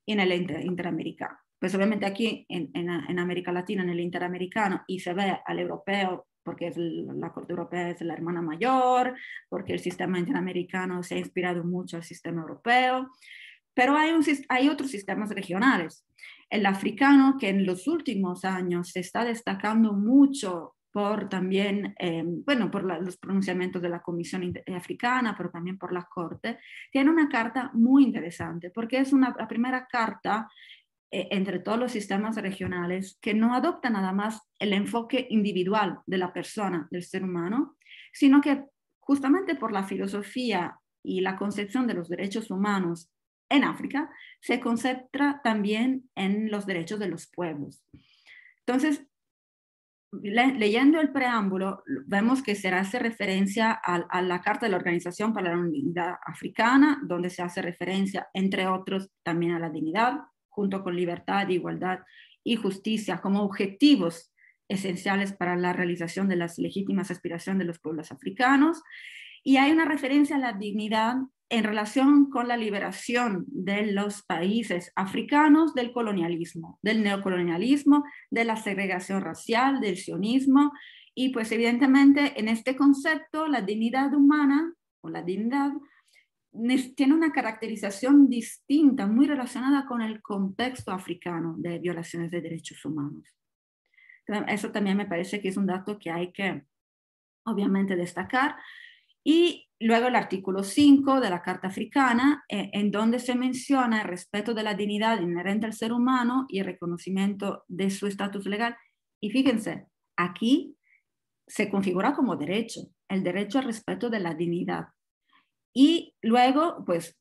y en el interamericano. Pues obviamente aquí en América Latina, en el interamericano, y se ve al europeo porque la Corte Europea es la hermana mayor, porque el sistema interamericano se ha inspirado mucho al sistema europeo, pero hay otros sistemas regionales. El africano, que en los últimos años se está destacando mucho por también, bueno, por los pronunciamientos de la Comisión Africana, pero también por la Corte, tiene una carta muy interesante, porque es la primera carta entre todos los sistemas regionales que no adopta nada más el enfoque individual de la persona, del ser humano, sino que justamente por la filosofía y la concepción de los derechos humanos en África, se concentra también en los derechos de los pueblos. Entonces, leyendo el preámbulo, vemos que se hace referencia a la Carta de la Organización para la Unidad Africana, donde se hace referencia, entre otros, también a la dignidad, junto con libertad, igualdad y justicia como objetivos esenciales para la realización de las legítimas aspiraciones de los pueblos africanos. Y hay una referencia a la dignidad en relación con la liberación de los países africanos del colonialismo, del neocolonialismo, de la segregación racial, del sionismo, y pues evidentemente en este concepto la dignidad humana o la dignidad tiene una caracterización distinta, muy relacionada con el contexto africano de violaciones de derechos humanos. Eso también me parece que es un dato que hay que obviamente destacar. Y luego el artículo 5 de la Carta Africana, en donde se menciona el respeto de la dignidad inherente al ser humano y el reconocimiento de su estatus legal. Y fíjense, aquí se configura como derecho, el derecho al respeto de la dignidad. Y luego, pues,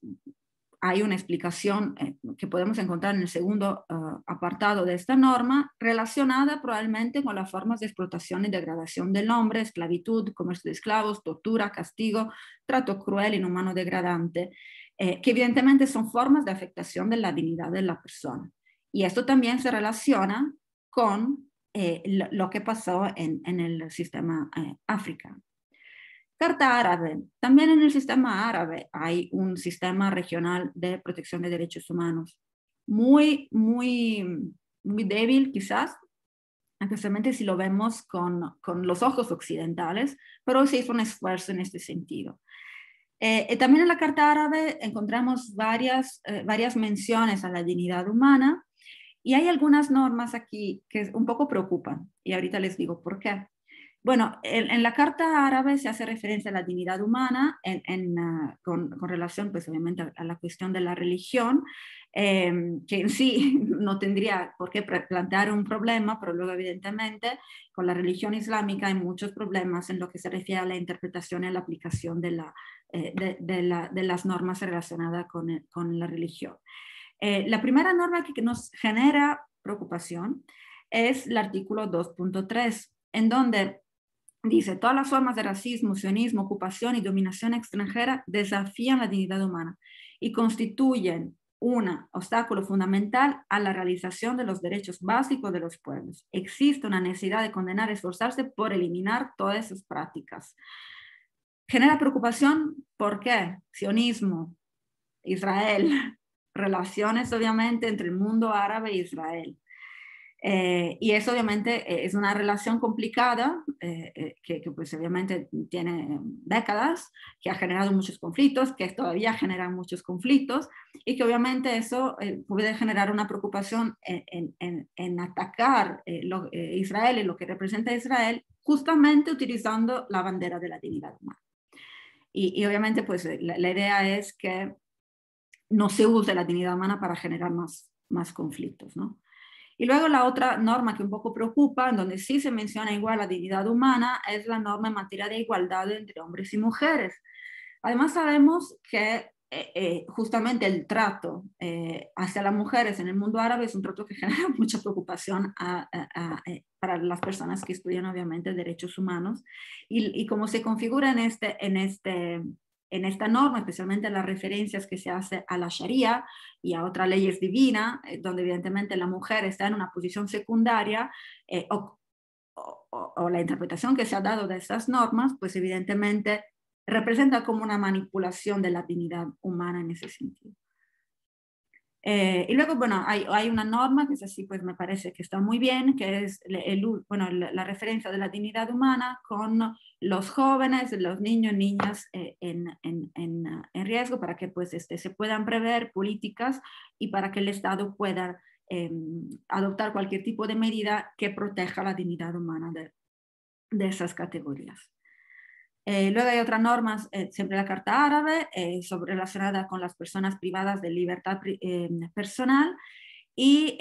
hay una explicación que podemos encontrar en el segundo apartado de esta norma, relacionada probablemente con las formas de explotación y degradación del hombre, esclavitud, comercio de esclavos, tortura, castigo, trato cruel, inhumano, degradante, que evidentemente son formas de afectación de la dignidad de la persona. Y esto también se relaciona con lo que pasó en el sistema africano. Carta árabe. También en el sistema árabe hay un sistema regional de protección de derechos humanos muy débil quizás, especialmente si lo vemos con los ojos occidentales, pero se hizo un esfuerzo en este sentido. También en la Carta árabe encontramos varias menciones a la dignidad humana y hay algunas normas aquí que un poco preocupan y ahorita les digo por qué. Bueno, en la Carta árabe se hace referencia a la dignidad humana con relación, pues obviamente, a la cuestión de la religión, que en sí no tendría por qué plantear un problema, pero luego evidentemente con la religión islámica hay muchos problemas en lo que se refiere a la interpretación y la aplicación de las normas relacionadas con la religión. La primera norma que nos genera preocupación es el artículo 2.3, en donde dice, todas las formas de racismo, sionismo, ocupación y dominación extranjera desafían la dignidad humana y constituyen un obstáculo fundamental a la realización de los derechos básicos de los pueblos. Existe una necesidad de condenar y esforzarse por eliminar todas esas prácticas. Genera preocupación, ¿por qué? Sionismo, Israel, relaciones obviamente entre el mundo árabe e Israel. Y eso obviamente es una relación complicada que pues obviamente tiene décadas, que ha generado muchos conflictos, que todavía genera muchos conflictos y que obviamente eso puede generar una preocupación en atacar Israel y lo que representa Israel justamente utilizando la bandera de la dignidad humana. Y obviamente pues la idea es que no se use la dignidad humana para generar más conflictos, ¿no? Y luego la otra norma que un poco preocupa, en donde sí se menciona igual la dignidad humana, es la norma en materia de igualdad entre hombres y mujeres. Además sabemos que justamente el trato hacia las mujeres en el mundo árabe es un trato que genera mucha preocupación para las personas que estudian obviamente derechos humanos. Y como se configura en esta norma, especialmente las referencias que se hace a la Sharia y a otras leyes divinas, donde evidentemente la mujer está en una posición secundaria, o la interpretación que se ha dado de estas normas, pues evidentemente representa como una manipulación de la dignidad humana en ese sentido. Y luego, bueno, hay una norma que es así, pues me parece que está muy bien, que es la referencia de la dignidad humana con los jóvenes, los niños, niñas en riesgo para que pues se puedan prever políticas y para que el Estado pueda adoptar cualquier tipo de medida que proteja la dignidad humana de esas categorías. Luego hay otras normas, siempre la Carta Árabe, relacionada con las personas privadas de libertad personal, y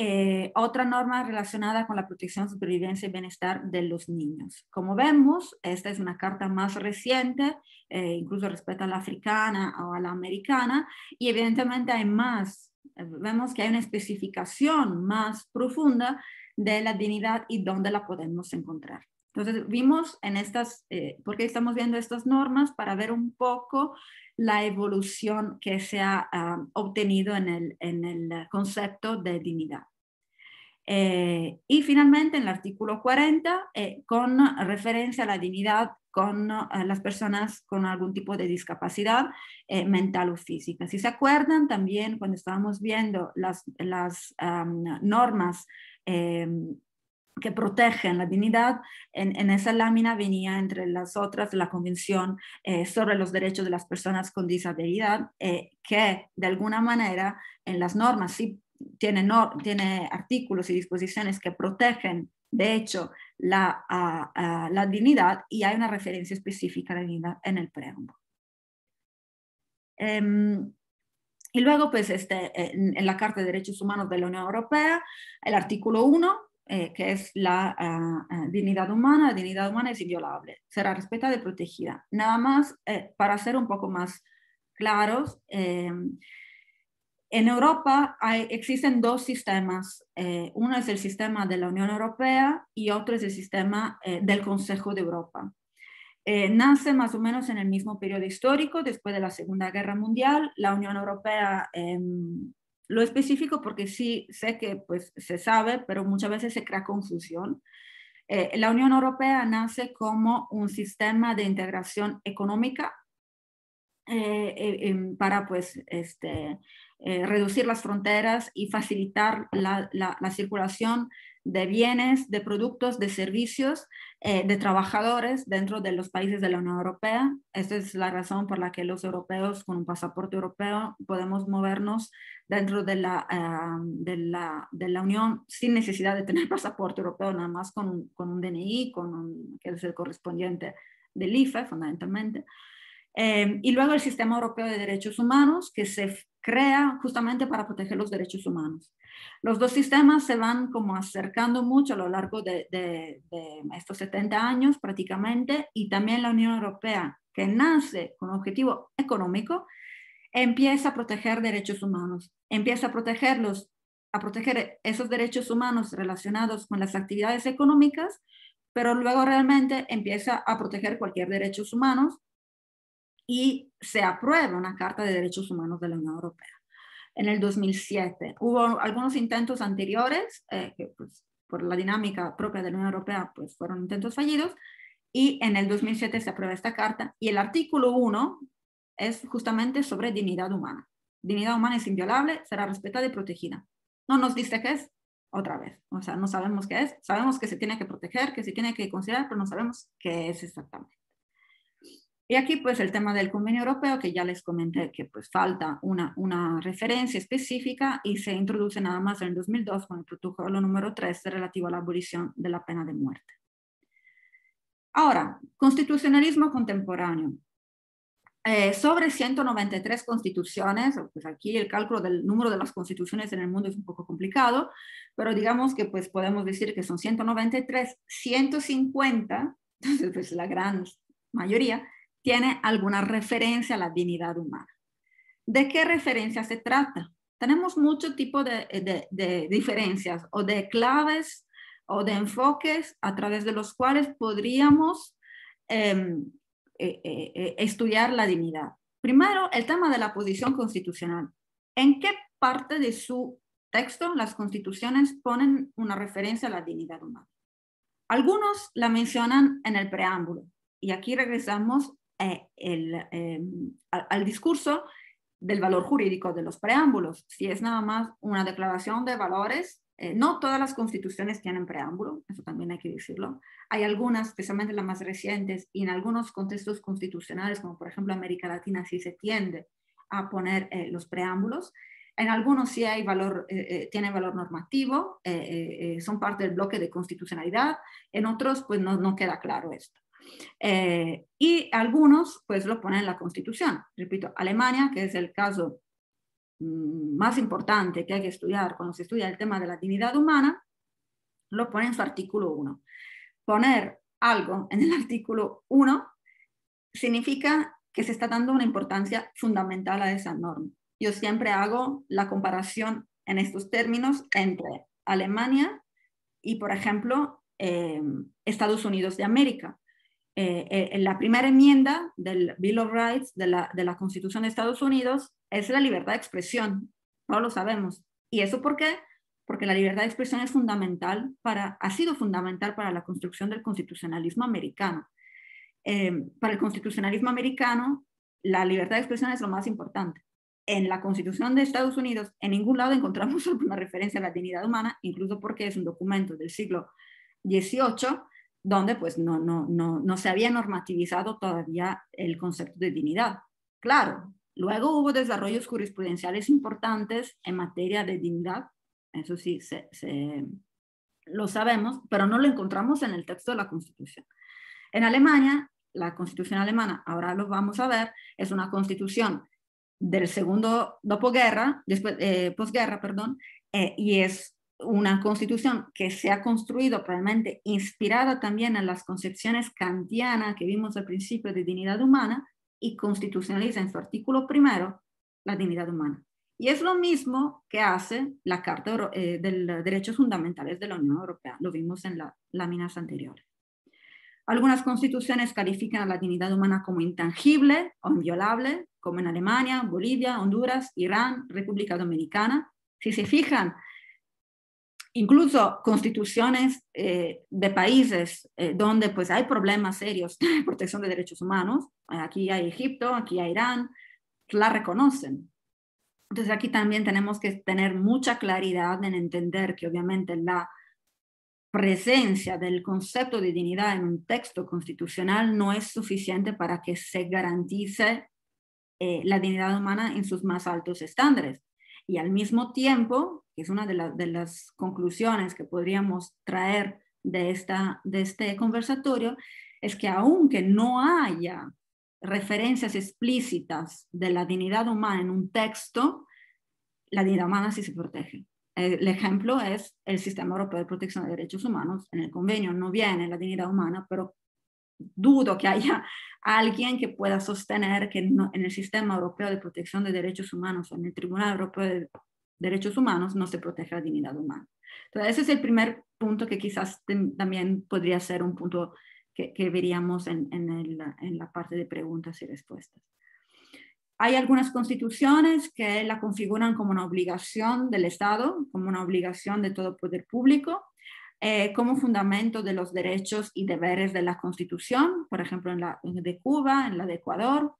otra norma relacionada con la protección, supervivencia y bienestar de los niños. Como vemos, esta es una carta más reciente, incluso respecto a la africana o a la americana, y evidentemente hay más, vemos que hay una especificación más profunda de la dignidad y dónde la podemos encontrar. Entonces vimos en estas, ¿por qué estamos viendo estas normas? Para ver un poco la evolución que se ha obtenido en el concepto de dignidad. Y finalmente en el artículo 40, con referencia a la dignidad con las personas con algún tipo de discapacidad mental o física. Si se acuerdan también cuando estábamos viendo las normas que protegen la dignidad, en esa lámina venía entre las otras la Convención sobre los Derechos de las Personas con Disabilidad, que de alguna manera en las normas sí tiene artículos y disposiciones que protegen de hecho la dignidad, y hay una referencia específica a la dignidad en el preámbulo. Y luego pues en la Carta de Derechos Humanos de la Unión Europea, el artículo 1, que es la dignidad humana. La dignidad humana es inviolable, será respetada y protegida. Nada más para ser un poco más claros, en Europa existen dos sistemas. Uno es el sistema de la Unión Europea y otro es el sistema del Consejo de Europa. Nace más o menos en el mismo periodo histórico, después de la Segunda Guerra Mundial. La Unión Europea, lo específico porque sí sé que pues, se sabe, pero muchas veces se crea confusión. La Unión Europea nace como un sistema de integración económica para pues, reducir las fronteras y facilitar la circulación de bienes, de productos, de servicios, de trabajadores dentro de los países de la Unión Europea. Esta es la razón por la que los europeos con un pasaporte europeo podemos movernos dentro de la Unión sin necesidad de tener pasaporte europeo, nada más con un DNI, que es el correspondiente del IFE fundamentalmente. Y luego el Sistema Europeo de Derechos Humanos, que se crea justamente para proteger los derechos humanos. Los dos sistemas se van como acercando mucho a lo largo de estos 70 años prácticamente, y también la Unión Europea, que nace con un objetivo económico, empieza a proteger derechos humanos, empieza a proteger esos derechos humanos relacionados con las actividades económicas, pero luego realmente empieza a proteger cualquier derechos humanos, y se aprueba una Carta de Derechos Humanos de la Unión Europea. En el 2007 hubo algunos intentos anteriores que pues, por la dinámica propia de la Unión Europea pues, fueron intentos fallidos, y en el 2007 se aprueba esta carta, y el artículo 1 es justamente sobre dignidad humana. Dignidad humana es inviolable, será respetada y protegida. No nos dice qué es, otra vez, o sea, no sabemos qué es, sabemos que se tiene que proteger, que se tiene que considerar, pero no sabemos qué es exactamente. Y aquí pues el tema del convenio europeo, que ya les comenté que pues falta una referencia específica, y se introduce nada más en el 2002 con el protocolo número 13 relativo a la abolición de la pena de muerte. Ahora, constitucionalismo contemporáneo. Sobre 193 constituciones, pues aquí el cálculo del número de las constituciones en el mundo es un poco complicado, pero digamos que pues podemos decir que son 193, 150, entonces pues la gran mayoría, tiene alguna referencia a la dignidad humana. ¿De qué referencia se trata? Tenemos mucho tipo de diferencias o de claves o de enfoques a través de los cuales podríamos estudiar la dignidad. Primero, el tema de la posición constitucional. ¿En qué parte de su texto las constituciones ponen una referencia a la dignidad humana? Algunos la mencionan en el preámbulo, y aquí regresamos al discurso del valor jurídico de los preámbulos. Si es nada más una declaración de valores, no todas las constituciones tienen preámbulo, eso también hay que decirlo. Hay algunas, especialmente las más recientes, y en algunos contextos constitucionales, como por ejemplo América Latina, sí se tiende a poner los preámbulos. En algunos sí hay valor, tienen valor normativo, son parte del bloque de constitucionalidad, en otros pues no queda claro esto. Y algunos pues lo ponen en la Constitución. Repito, Alemania, que es el caso más importante que hay que estudiar cuando se estudia el tema de la dignidad humana, lo pone en su artículo 1. Poner algo en el artículo 1 significa que se está dando una importancia fundamental a esa norma. Yo siempre hago la comparación en estos términos entre Alemania y, por ejemplo, Estados Unidos de América. En la primera enmienda del Bill of Rights de la Constitución de Estados Unidos es la libertad de expresión, no lo sabemos. ¿Y eso por qué? Porque la libertad de expresión es fundamental ha sido fundamental para la construcción del constitucionalismo americano. Para el constitucionalismo americano, la libertad de expresión es lo más importante. En la Constitución de Estados Unidos, en ningún lado encontramos alguna referencia a la dignidad humana, incluso porque es un documento del siglo XVIII, donde pues no se había normativizado todavía el concepto de dignidad. Claro, luego hubo desarrollos jurisprudenciales importantes en materia de dignidad, eso sí, lo sabemos, pero no lo encontramos en el texto de la Constitución. En Alemania, la Constitución alemana, ahora lo vamos a ver, es una constitución del segundo posguerra, y es una constitución que se ha construido probablemente inspirada también en las concepciones kantianas que vimos al principio de dignidad humana y constitucionaliza en su artículo primero la dignidad humana. Y es lo mismo que hace la Carta de Derechos Fundamentales de la Unión Europea. Lo vimos en las láminas anteriores. Algunas constituciones califican a la dignidad humana como intangible o inviolable, como en Alemania, Bolivia, Honduras, Irán, República Dominicana. Si se fijan, incluso constituciones de países donde pues, hay problemas serios de protección de derechos humanos, aquí hay Egipto, aquí hay Irán, la reconocen. Entonces aquí también tenemos que tener mucha claridad en entender que obviamente la presencia del concepto de dignidad en un texto constitucional no es suficiente para que se garantice la dignidad humana en sus más altos estándares. Y al mismo tiempo, que es una de las conclusiones que podríamos traer de este conversatorio, es que aunque no haya referencias explícitas de la dignidad humana en un texto, la dignidad humana sí se protege. El ejemplo es el Sistema Europeo de Protección de Derechos Humanos. En el convenio no viene la dignidad humana, pero dudo que haya alguien que pueda sostener que en el Sistema Europeo de Protección de Derechos Humanos o en el Tribunal Europeo de Derechos Humanos no se protege la dignidad humana. Entonces ese es el primer punto que quizás también podría ser un punto que veríamos en la parte de preguntas y respuestas. Hay algunas constituciones que la configuran como una obligación del Estado, como una obligación de todo poder público, como fundamento de los derechos y deberes de la Constitución, por ejemplo en la de Cuba, en la de Ecuador,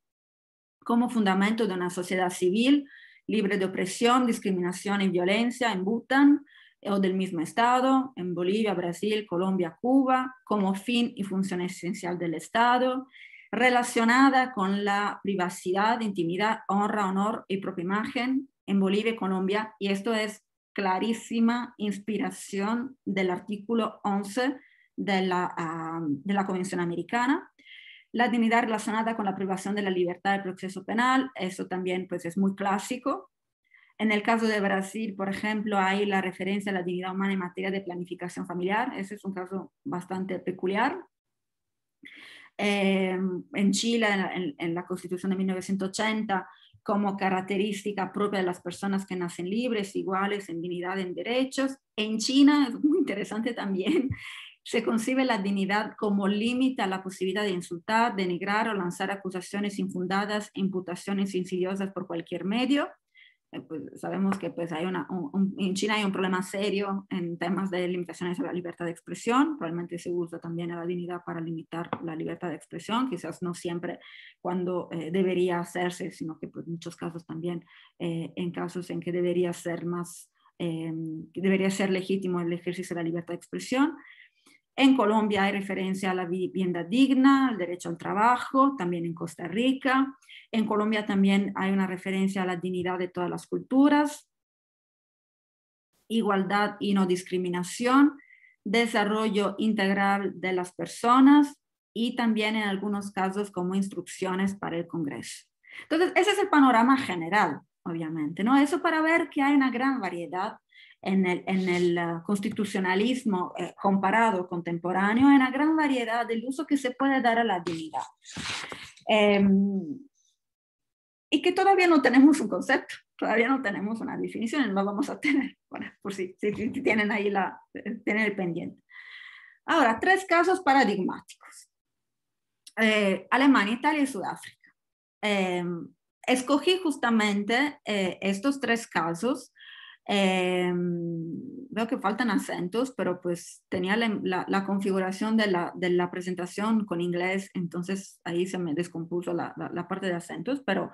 como fundamento de una sociedad civil libre de opresión, discriminación y violencia en Bután o del mismo Estado, en Bolivia, Brasil, Colombia, Cuba, como fin y función esencial del Estado, relacionada con la privacidad, intimidad, honra, honor y propia imagen en Bolivia y Colombia, y esto es clarísima inspiración del artículo 11 de la Convención Americana. La dignidad relacionada con la privación de la libertad del proceso penal, eso también pues, es muy clásico. En el caso de Brasil, por ejemplo, hay la referencia a la dignidad humana en materia de planificación familiar. Ese es un caso bastante peculiar. En Chile, en la Constitución de 1980, como característica propia de las personas que nacen libres, iguales en dignidad, en derechos. En China, es muy interesante también, se concibe la dignidad como límite a la posibilidad de insultar, denigrar o lanzar acusaciones infundadas e imputaciones insidiosas por cualquier medio. Pues sabemos que pues en China hay un problema serio en temas de limitaciones a la libertad de expresión. Probablemente se usa también a la dignidad para limitar la libertad de expresión, quizás no siempre cuando debería hacerse, sino que pues, en muchos casos también en casos en que debería ser legítimo el ejercicio de la libertad de expresión. En Colombia hay referencia a la vivienda digna, al derecho al trabajo, también en Costa Rica. En Colombia también hay una referencia a la dignidad de todas las culturas, igualdad y no discriminación, desarrollo integral de las personas y también en algunos casos como instrucciones para el Congreso. Entonces, ese es el panorama general, obviamente, ¿no? Eso para ver que hay una gran variedad en el constitucionalismo comparado contemporáneo, hay una gran variedad del uso que se puede dar a la dignidad. Y que todavía no tenemos un concepto, todavía no tenemos una definición, no vamos a tener, bueno, por si tienen ahí tienen el pendiente. Ahora, 3 casos paradigmáticos. Alemania, Italia y Sudáfrica. Escogí justamente estos 3 casos. Veo que faltan acentos, pero pues tenía la configuración de la presentación con inglés, entonces ahí se me descompuso la parte de acentos, pero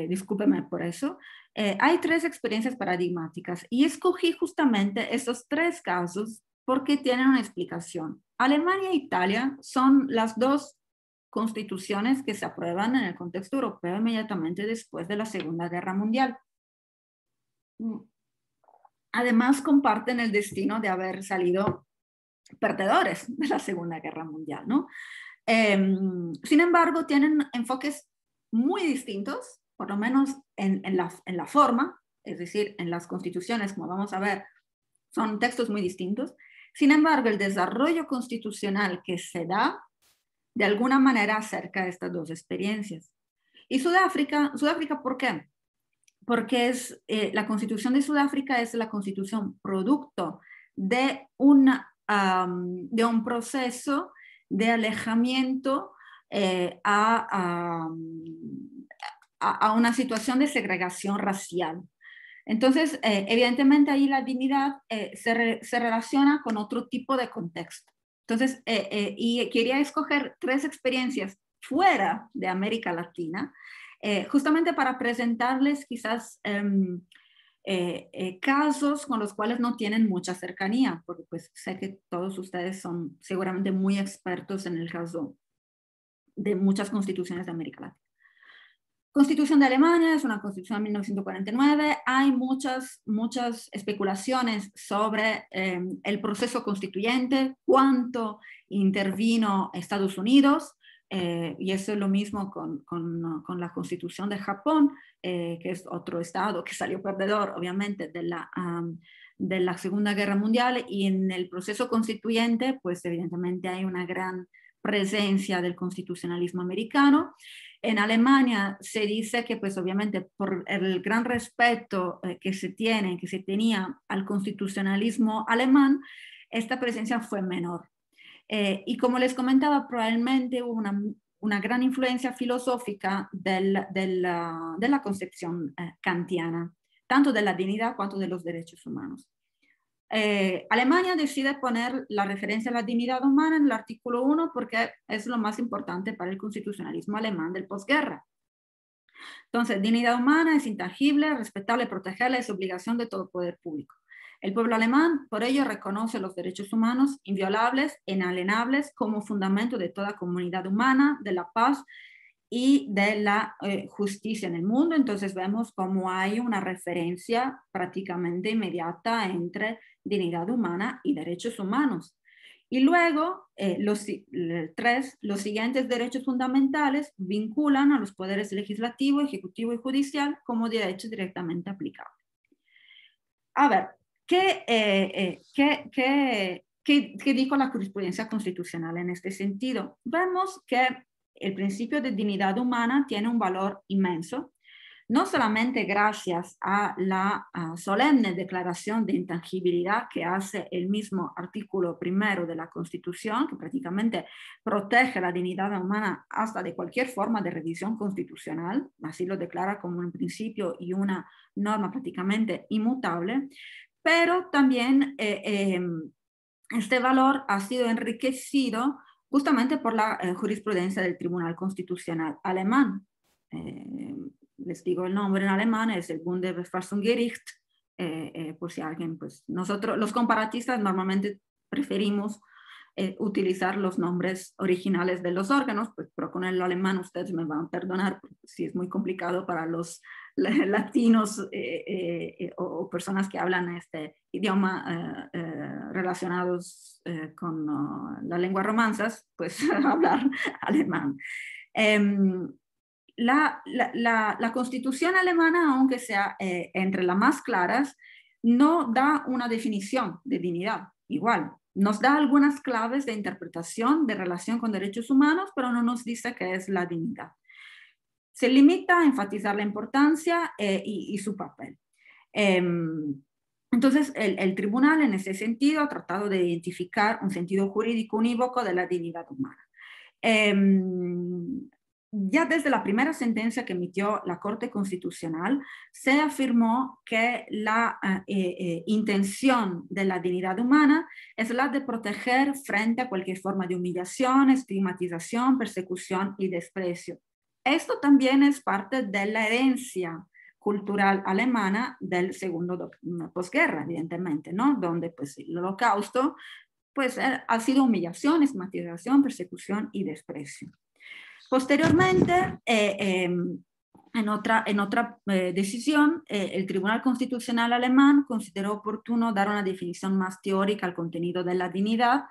discúlpeme por eso. Hay 3 experiencias paradigmáticas y escogí justamente esos 3 casos porque tienen una explicación. Alemania e Italia son las 2 constituciones que se aprueban en el contexto europeo inmediatamente después de la Segunda Guerra Mundial. Además, comparten el destino de haber salido perdedores de la Segunda Guerra Mundial, ¿no? Sin embargo, tienen enfoques muy distintos, por lo menos en la forma, es decir, en las constituciones, como vamos a ver, son textos muy distintos. Sin embargo, el desarrollo constitucional que se da, de alguna manera acerca estas 2 experiencias. Y Sudáfrica, ¿por qué? Porque la Constitución de Sudáfrica es la Constitución producto de un proceso de alejamiento a una situación de segregación racial. Entonces, evidentemente ahí la dignidad se relaciona con otro tipo de contexto. Entonces, y quería escoger 3 experiencias fuera de América Latina, justamente para presentarles quizás casos con los cuales no tienen mucha cercanía, porque pues sé que todos ustedes son seguramente muy expertos en el caso de muchas constituciones de América Latina. Constitución de Alemania es una constitución de 1949. Hay muchas especulaciones sobre el proceso constituyente, cuánto intervino Estados Unidos, y eso es lo mismo con la Constitución de Japón, que es otro estado que salió perdedor, obviamente, de la Segunda Guerra Mundial, y en el proceso constituyente, pues evidentemente hay una gran presencia del constitucionalismo americano. En Alemania se dice que, pues obviamente, por el gran respeto que se tenía al constitucionalismo alemán, esta presencia fue menor. Y como les comentaba, probablemente hubo una gran influencia filosófica de la concepción kantiana, tanto de la dignidad cuanto de los derechos humanos. Alemania decide poner la referencia a la dignidad humana en el artículo 1 porque es lo más importante para el constitucionalismo alemán del posguerra. Entonces, dignidad humana es intangible, respetable, protegerla es obligación de todo poder público. El pueblo alemán, por ello, reconoce los derechos humanos inviolables, inalienables, como fundamento de toda comunidad humana, de la paz y de la justicia en el mundo. Entonces vemos cómo hay una referencia prácticamente inmediata entre dignidad humana y derechos humanos. Y luego, los siguientes derechos fundamentales vinculan a los poderes legislativo, ejecutivo y judicial como derechos directamente aplicables. A ver, ¿qué dijo la jurisprudencia constitucional en este sentido? Vemos que el principio de dignidad humana tiene un valor inmenso, no solamente gracias a la solemne declaración de intangibilidad que hace el mismo artículo 1 de la Constitución, que prácticamente protege la dignidad humana hasta de cualquier forma de revisión constitucional, así lo declara como un principio y una norma prácticamente inmutable, pero también este valor ha sido enriquecido justamente por la jurisprudencia del Tribunal Constitucional alemán. Les digo el nombre en alemán, es el Bundesverfassungsgericht, por si alguien, pues nosotros los comparatistas normalmente preferimos utilizar los nombres originales de los órganos, pues, pero con el alemán ustedes me van a perdonar si es muy complicado para los latinos o personas que hablan este idioma relacionados con la lengua romanzas, pues hablar alemán. La Constitución alemana, aunque sea entre las más claras, no da una definición de dignidad. Igual, nos da algunas claves de interpretación de relación con derechos humanos, pero no nos dice qué es la dignidad. Se limita a enfatizar la importancia y su papel. Entonces, el tribunal en ese sentido ha tratado de identificar un sentido jurídico unívoco de la dignidad humana. Ya desde la primera sentencia que emitió la Corte Constitucional, se afirmó que la intención de la dignidad humana es la de proteger frente a cualquier forma de humillación, estigmatización, persecución y desprecio. Esto también es parte de la herencia cultural alemana del segundo posguerra, evidentemente, ¿no? Donde pues, el Holocausto pues, ha sido humillación, estigmatización, persecución y desprecio. Posteriormente, en otra decisión, el Tribunal Constitucional alemán consideró oportuno dar una definición más teórica al contenido de la dignidad,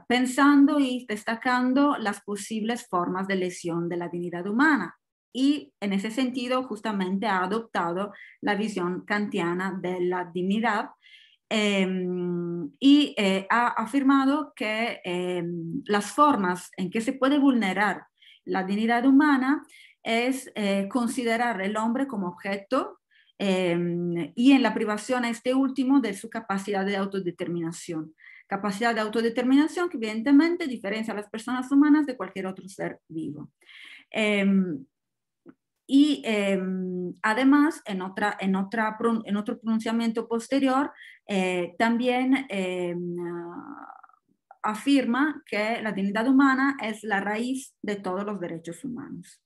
pensando y destacando las posibles formas de lesión de la dignidad humana. Y en ese sentido, justamente ha adoptado la visión kantiana de la dignidad, y ha afirmado que las formas en que se puede vulnerar la dignidad humana es considerar el hombre como objeto y en la privación a este último de su capacidad de autodeterminación. Capacidad de autodeterminación que evidentemente diferencia a las personas humanas de cualquier otro ser vivo. Y además, en otro pronunciamiento posterior, también afirma que la dignidad humana es la raíz de todos los derechos humanos.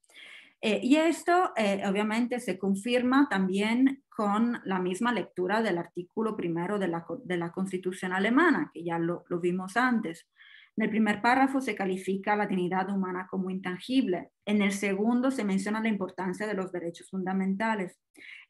Y esto obviamente se confirma también con la misma lectura del artículo primero de la Constitución alemana, que ya lo vimos antes. En el primer párrafo se califica la dignidad humana como intangible. En el segundo se menciona la importancia de los derechos fundamentales.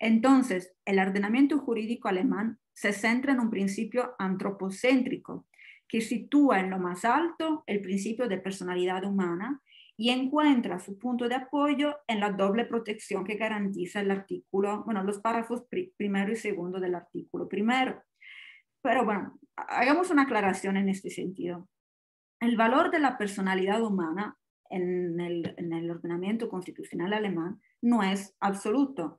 Entonces, el ordenamiento jurídico alemán se centra en un principio antropocéntrico que sitúa en lo más alto el principio de personalidad humana y encuentra su punto de apoyo en la doble protección que garantiza el artículo, bueno, los párrafos primero y segundo del artículo primero. Pero bueno, hagamos una aclaración en este sentido. El valor de la personalidad humana en el ordenamiento constitucional alemán no es absoluto,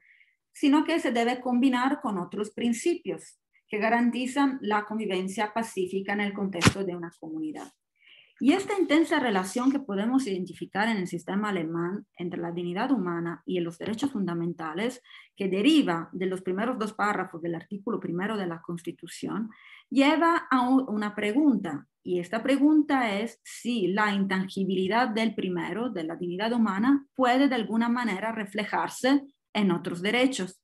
sino que se debe combinar con otros principios que garantizan la convivencia pacífica en el contexto de una comunidad. Y esta intensa relación que podemos identificar en el sistema alemán entre la dignidad humana y los derechos fundamentales, que deriva de los primeros dos párrafos del artículo primero de la Constitución, lleva a una pregunta. Y esta pregunta es si la intangibilidad del primero, de la dignidad humana, puede de alguna manera reflejarse en otros derechos.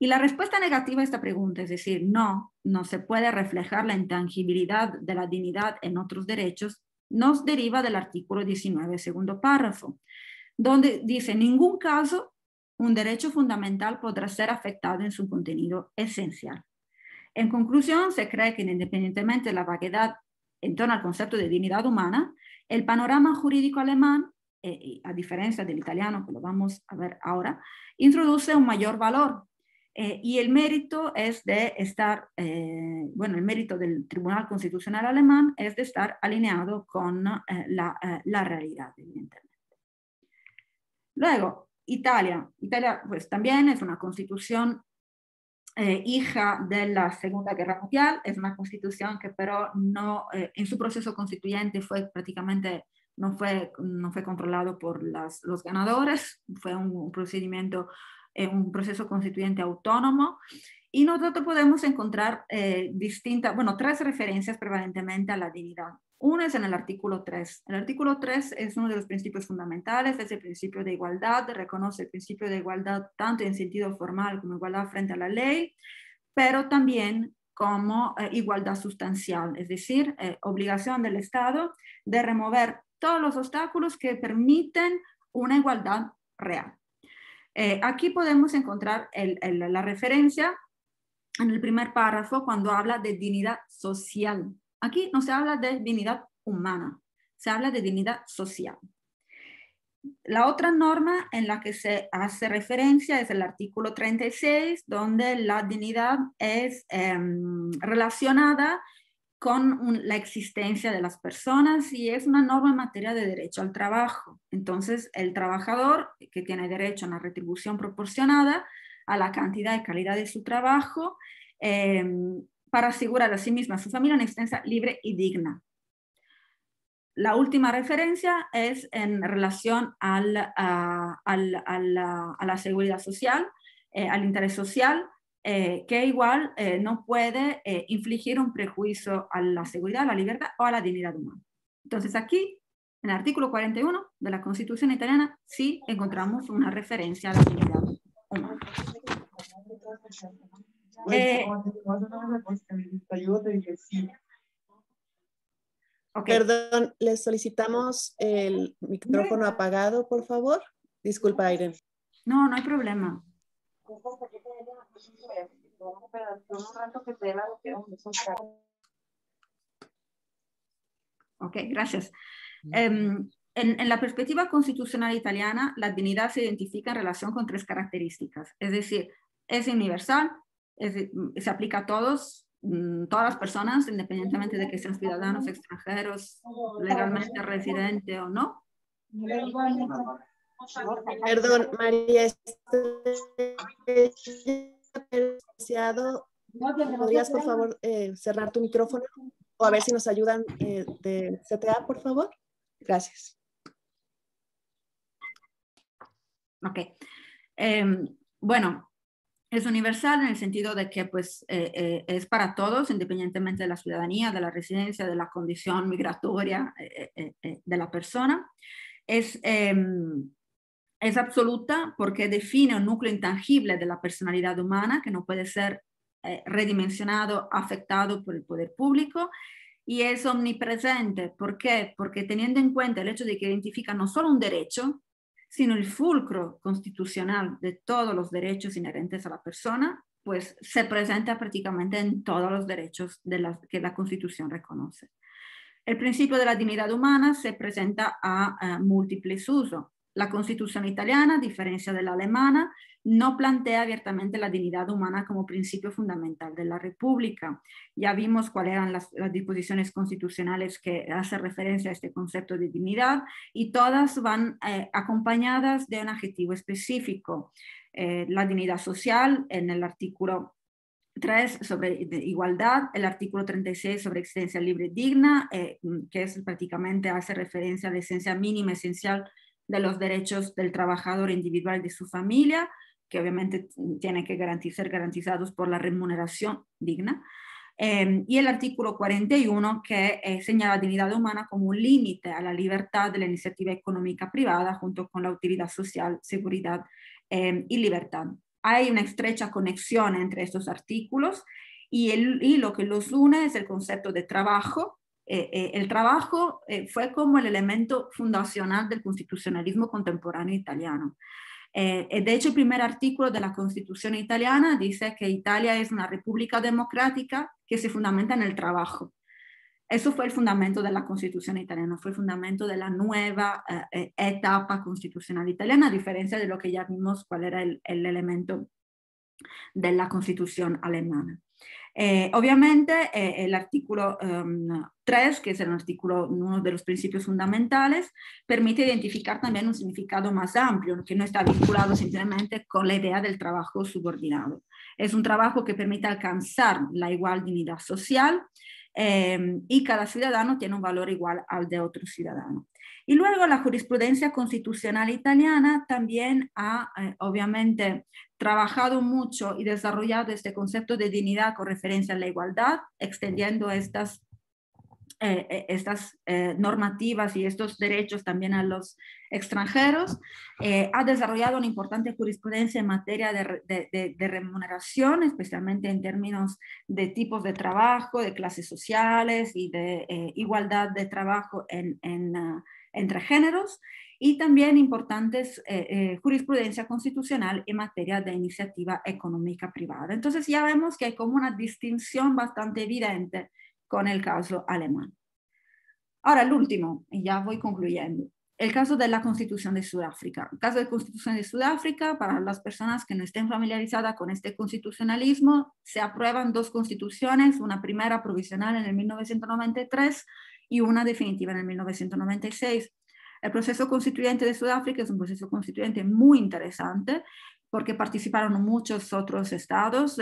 Y la respuesta negativa a esta pregunta, es decir, no se puede reflejar la intangibilidad de la dignidad en otros derechos, nos deriva del artículo 19, segundo párrafo, donde dice, en ningún caso un derecho fundamental podrá ser afectado en su contenido esencial. En conclusión, se cree que independientemente de la vaguedad en torno al concepto de dignidad humana, el panorama jurídico alemán, a diferencia del italiano, que lo vamos a ver ahora, introduce un mayor valor. Y el mérito es de estar, el mérito del Tribunal Constitucional alemán es de estar alineado con la realidad, evidentemente. Luego, Italia pues también es una constitución hija de la Segunda Guerra Mundial, es una constitución que pero no, en su proceso constituyente no fue controlado por los ganadores, fue un procedimiento, un proceso constituyente autónomo, y nosotros podemos encontrar tres referencias prevalentemente a la dignidad. Una es en el artículo 3. El artículo 3 es uno de los principios fundamentales, es el principio de igualdad, reconoce el principio de igualdad tanto en sentido formal como igualdad frente a la ley, pero también como igualdad sustancial, es decir, obligación del Estado de remover todos los obstáculos que permiten una igualdad real. Aquí podemos encontrar la referencia en el primer párrafo cuando habla de dignidad social. Aquí no se habla de dignidad humana, se habla de dignidad social. La otra norma en la que se hace referencia es el artículo 36, donde la dignidad es relacionada con la existencia de las personas y es una norma en materia de derecho al trabajo. Entonces, el trabajador que tiene derecho a una retribución proporcionada a la cantidad y calidad de su trabajo para asegurar a sí misma, a su familia, una existencia libre y digna. La última referencia es en relación a la seguridad social, al interés social, que igual no puede infligir un prejuicio a la seguridad, a la libertad o a la dignidad humana. Entonces aquí, en el artículo 41 de la Constitución italiana, sí encontramos una referencia a la dignidad humana. Okay. Perdón, les solicitamos el micrófono apagado, por favor. Disculpa, Irene. No, no hay problema. Ok, gracias. En la perspectiva constitucional italiana, la dignidad se identifica en relación con tres características. Es decir, es universal, se aplica a todas las personas, independientemente de que sean ciudadanos extranjeros, legalmente residentes o no. Perdón, María, ¿podrías, por favor, cerrar tu micrófono? O a ver si nos ayudan de CTA, por favor. Gracias. Ok. Bueno, es universal en el sentido de que pues, es para todos, independientemente de la ciudadanía, de la residencia, de la condición migratoria de la persona. Es absoluta porque define un núcleo intangible de la personalidad humana que no puede ser redimensionado, afectado por el poder público, y es omnipresente. ¿Por qué? Porque teniendo en cuenta el hecho de que identifica no solo un derecho, sino el fulcro constitucional de todos los derechos inherentes a la persona, pues se presenta prácticamente en todos los derechos que la Constitución reconoce. El principio de la dignidad humana se presenta a múltiples usos. La Constitución italiana, a diferencia de la alemana, no plantea abiertamente la dignidad humana como principio fundamental de la República. Ya vimos cuáles eran las disposiciones constitucionales que hacen referencia a este concepto de dignidad y todas van acompañadas de un adjetivo específico. La dignidad social en el artículo 3 sobre igualdad, el artículo 36 sobre existencia libre y digna, que es prácticamente hace referencia a la esencia mínima esencial de los derechos del trabajador individual y de su familia, que obviamente tienen que ser garantizados por la remuneración digna. Y el artículo 41 que señala la dignidad humana como un límite a la libertad de la iniciativa económica privada junto con la utilidad social, seguridad y libertad. Hay una estrecha conexión entre estos artículos y lo que los une es el concepto de trabajo. El trabajo fue como el elemento fundacional del constitucionalismo contemporáneo italiano. De hecho, el primer artículo de la Constitución italiana dice que Italia es una república democrática que se fundamenta en el trabajo. Eso fue el fundamento de la Constitución italiana, fue el fundamento de la nueva etapa constitucional italiana, a diferencia de lo que ya vimos cuál era el elemento de la Constitución alemana. Obviamente, el artículo 3, que es el artículo, uno de los principios fundamentales, permite identificar también un significado más amplio, que no está vinculado simplemente con la idea del trabajo subordinado. Es un trabajo que permite alcanzar la igual dignidad social y cada ciudadano tiene un valor igual al de otro ciudadano. Y luego la jurisprudencia constitucional italiana también ha, obviamente, trabajado mucho y desarrollado este concepto de dignidad con referencia a la igualdad, extendiendo estas estas normativas y estos derechos también a los extranjeros, ha desarrollado una importante jurisprudencia en materia de remuneración, especialmente en términos de tipos de trabajo, de clases sociales y de igualdad de trabajo entre géneros, y también importantes jurisprudencia constitucional en materia de iniciativa económica privada. Entonces ya vemos que hay como una distinción bastante evidente con el caso alemán. Ahora, el último, y ya voy concluyendo, el caso de la Constitución de Sudáfrica. El caso de Constitución de Sudáfrica, para las personas que no estén familiarizadas con este constitucionalismo, se aprueban dos constituciones, una primera provisional en el 1993 y una definitiva en el 1996. El proceso constituyente de Sudáfrica es un proceso constituyente muy interesante, porque participaron muchos otros estados,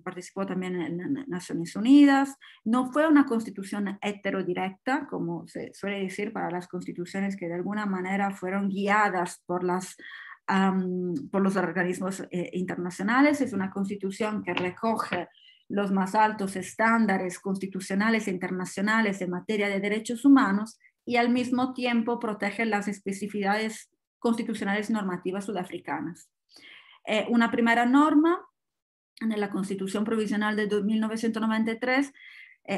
participó también en Naciones Unidas. No fue una constitución heterodirecta, como se suele decir para las constituciones que de alguna manera fueron guiadas por los organismos internacionales. Es una constitución que recoge los más altos estándares constitucionales e internacionales en materia de derechos humanos y al mismo tiempo protege las especificidades constitucionales normativas sudafricanas. Una primera norma en la Constitución Provisional de 1993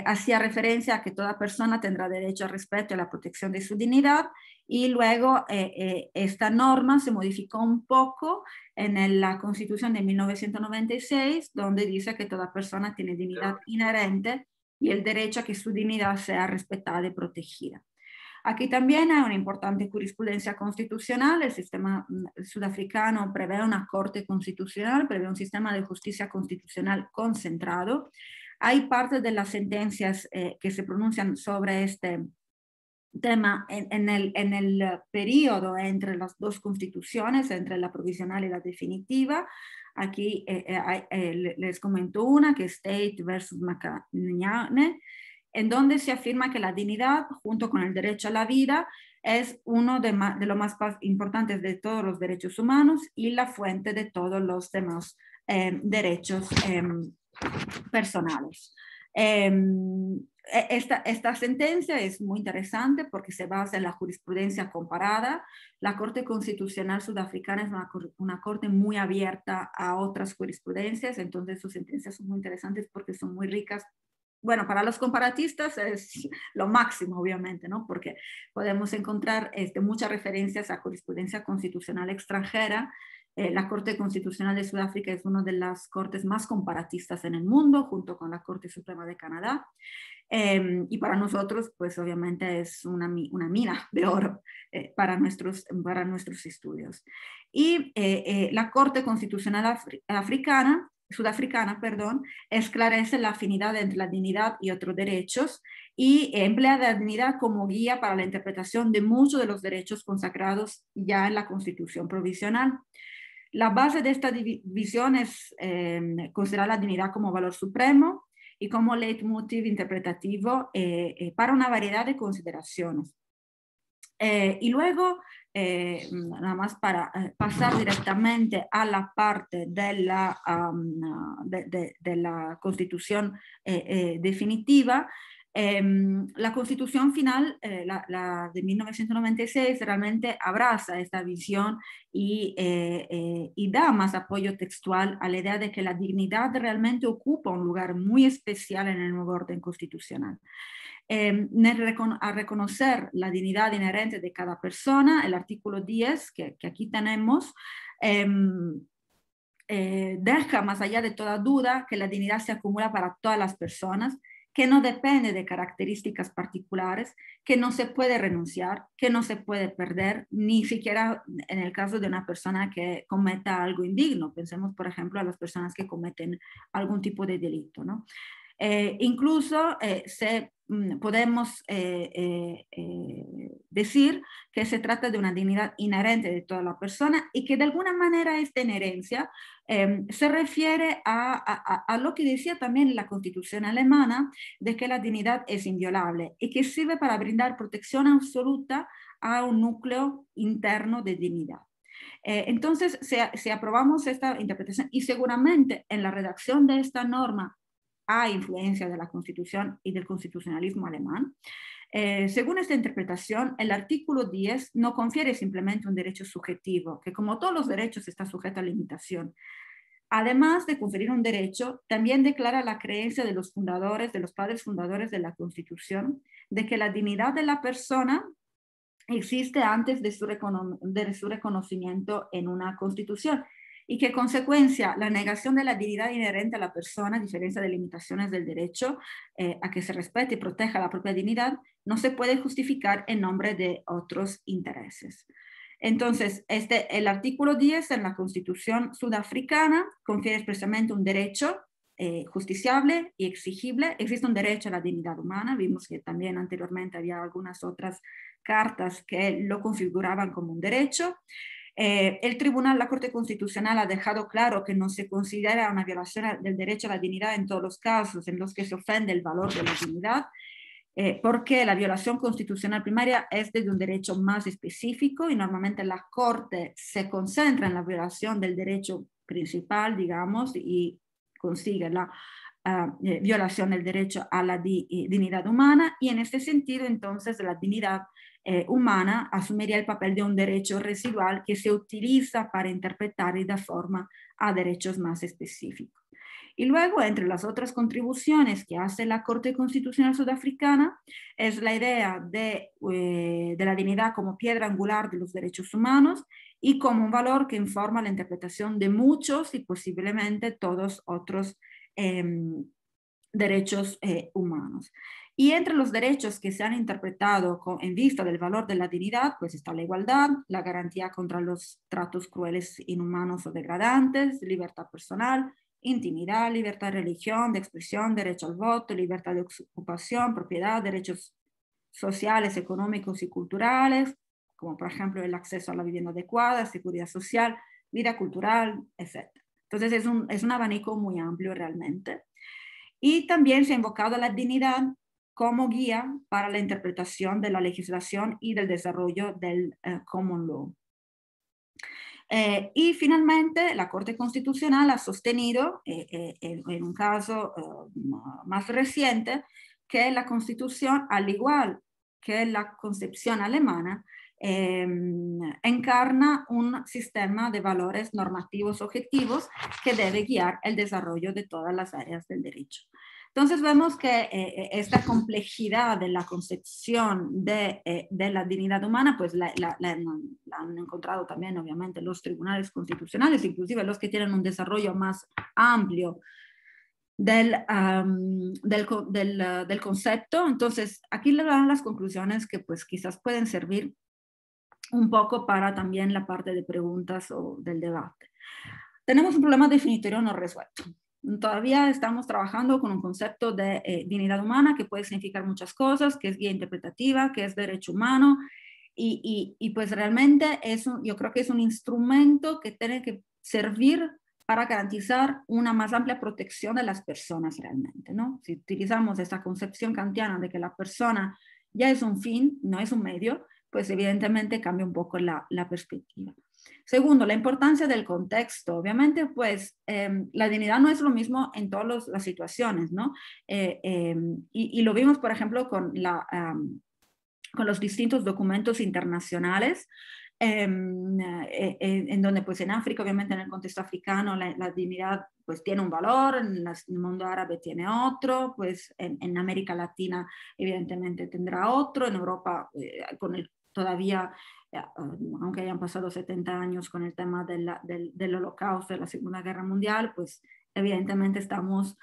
hacía referencia a que toda persona tendrá derecho al respeto y a la protección de su dignidad, y luego esta norma se modificó un poco en la Constitución de 1996, donde dice que toda persona tiene dignidad inherente y el derecho a que su dignidad sea respetada y protegida. Aquí también hay una importante jurisprudencia constitucional. El sistema sudafricano prevé una corte constitucional, prevé un sistema de justicia constitucional concentrado. Hay partes de las sentencias que se pronuncian sobre este tema en el periodo entre las dos constituciones, entre la provisional y la definitiva. Aquí les comento una, que es State versus Makanyane, en donde se afirma que la dignidad, junto con el derecho a la vida, es uno de los más importantes de todos los derechos humanos y la fuente de todos los demás derechos personales. Esta sentencia es muy interesante porque se basa en la jurisprudencia comparada. La Corte Constitucional Sudafricana es una corte muy abierta a otras jurisprudencias, entonces sus sentencias son muy interesantes porque son muy ricas. Bueno, para los comparatistas es lo máximo, obviamente, ¿no? Porque podemos encontrar muchas referencias a jurisprudencia constitucional extranjera. La Corte Constitucional de Sudáfrica es una de las cortes más comparatistas en el mundo, junto con la Corte Suprema de Canadá. Y para nosotros, pues obviamente es una mina de oro para nuestros estudios. Y la Corte Constitucional Sudafricana, esclarece la afinidad entre la dignidad y otros derechos y emplea la dignidad como guía para la interpretación de muchos de los derechos consagrados ya en la Constitución Provisional. La base de esta división es considerar la dignidad como valor supremo y como leitmotiv interpretativo para una variedad de consideraciones. Y luego, nada más para pasar directamente a la parte de la Constitución definitiva, la Constitución final, la de 1996, realmente abraza esta visión y da más apoyo textual a la idea de que la dignidad realmente ocupa un lugar muy especial en el nuevo orden constitucional. A reconocer la dignidad inherente de cada persona, el artículo 10 que aquí tenemos, deja más allá de toda duda que la dignidad se acumula para todas las personas, que no depende de características particulares, que no se puede renunciar, que no se puede perder, ni siquiera en el caso de una persona que cometa algo indigno. Pensemos, por ejemplo, a las personas que cometen algún tipo de delito, ¿no? Incluso podemos decir que se trata de una dignidad inherente de toda la persona y que de alguna manera esta inherencia se refiere a lo que decía también la Constitución alemana, de que la dignidad es inviolable y que sirve para brindar protección absoluta a un núcleo interno de dignidad. Entonces, si aprobamos esta interpretación y seguramente en la redacción de esta norma a influencia de la Constitución y del constitucionalismo alemán. Según esta interpretación, el artículo 10 no confiere simplemente un derecho subjetivo, que como todos los derechos está sujeto a limitación. Además de conferir un derecho, también declara la creencia de los fundadores, de los padres fundadores de la Constitución, de que la dignidad de la persona existe antes de su reconocimiento en una Constitución y que, en consecuencia, la negación de la dignidad inherente a la persona, a diferencia de limitaciones del derecho a que se respete y proteja la propia dignidad, no se puede justificar en nombre de otros intereses. Entonces, el artículo 10 en la Constitución sudafricana confiere expresamente un derecho justiciable y exigible. Existe un derecho a la dignidad humana. Vimos que también anteriormente había algunas otras cartas que lo configuraban como un derecho. El tribunal, la Corte Constitucional, ha dejado claro que no se considera una violación del derecho a la dignidad en todos los casos en los que se ofende el valor de la dignidad, porque la violación constitucional primaria es de un derecho más específico y normalmente la Corte se concentra en la violación del derecho principal, digamos, y consigue la violación del derecho a la dignidad humana, y en este sentido entonces la dignidad humana asumiría el papel de un derecho residual que se utiliza para interpretar y dar forma a derechos más específicos. Y luego, entre las otras contribuciones que hace la Corte Constitucional Sudafricana, es la idea de la dignidad como piedra angular de los derechos humanos y como un valor que informa la interpretación de muchos y posiblemente todos otros derechos humanos. Y entre los derechos que se han interpretado en vista del valor de la dignidad, pues está la igualdad, la garantía contra los tratos crueles, inhumanos o degradantes, libertad personal, intimidad, libertad de religión, de expresión, derecho al voto, libertad de ocupación, propiedad, derechos sociales, económicos y culturales, como por ejemplo el acceso a la vivienda adecuada, seguridad social, vida cultural, etc. Entonces es un abanico muy amplio realmente. Y también se ha invocado la dignidad como guía para la interpretación de la legislación y del desarrollo del common law. Y finalmente la Corte Constitucional ha sostenido, en un caso más reciente, que la Constitución, al igual que la concepción alemana, encarna un sistema de valores normativos objetivos que debe guiar el desarrollo de todas las áreas del derecho. Entonces vemos que esta complejidad de la concepción de la dignidad humana, pues la han encontrado también obviamente los tribunales constitucionales, inclusive los que tienen un desarrollo más amplio del concepto. Entonces aquí le dan las conclusiones que pues quizás pueden servir un poco para también la parte de preguntas o del debate. Tenemos un problema definitorio no resuelto. Todavía estamos trabajando con un concepto de dignidad humana que puede significar muchas cosas, que es guía interpretativa, que es derecho humano, y pues realmente yo creo que es un instrumento que tiene que servir para garantizar una más amplia protección de las personas realmente, ¿no? Si utilizamos esta concepción kantiana de que la persona ya es un fin, no es un medio, pues evidentemente cambia un poco la perspectiva. Segundo, la importancia del contexto. Obviamente, pues la dignidad no es lo mismo en todas las situaciones, ¿no? Y lo vimos, por ejemplo, con los distintos documentos internacionales, en donde pues en África, obviamente en el contexto africano, la dignidad pues tiene un valor, en el mundo árabe tiene otro, pues en América Latina evidentemente tendrá otro, en Europa todavía, aunque hayan pasado 70 años con el tema del Holocausto, de la Segunda Guerra Mundial, pues evidentemente estamos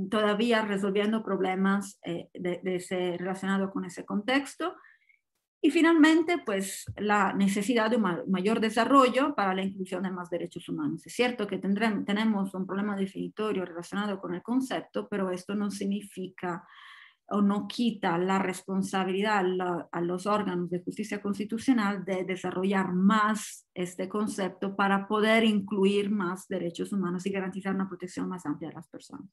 todavía resolviendo problemas relacionados con ese contexto. Y finalmente, pues la necesidad de un mayor desarrollo para la inclusión de más derechos humanos. Es cierto que tenemos un problema definitorio relacionado con el concepto, pero esto no significa o no quita la responsabilidad a los órganos de justicia constitucional de desarrollar más este concepto para poder incluir más derechos humanos y garantizar una protección más amplia de las personas.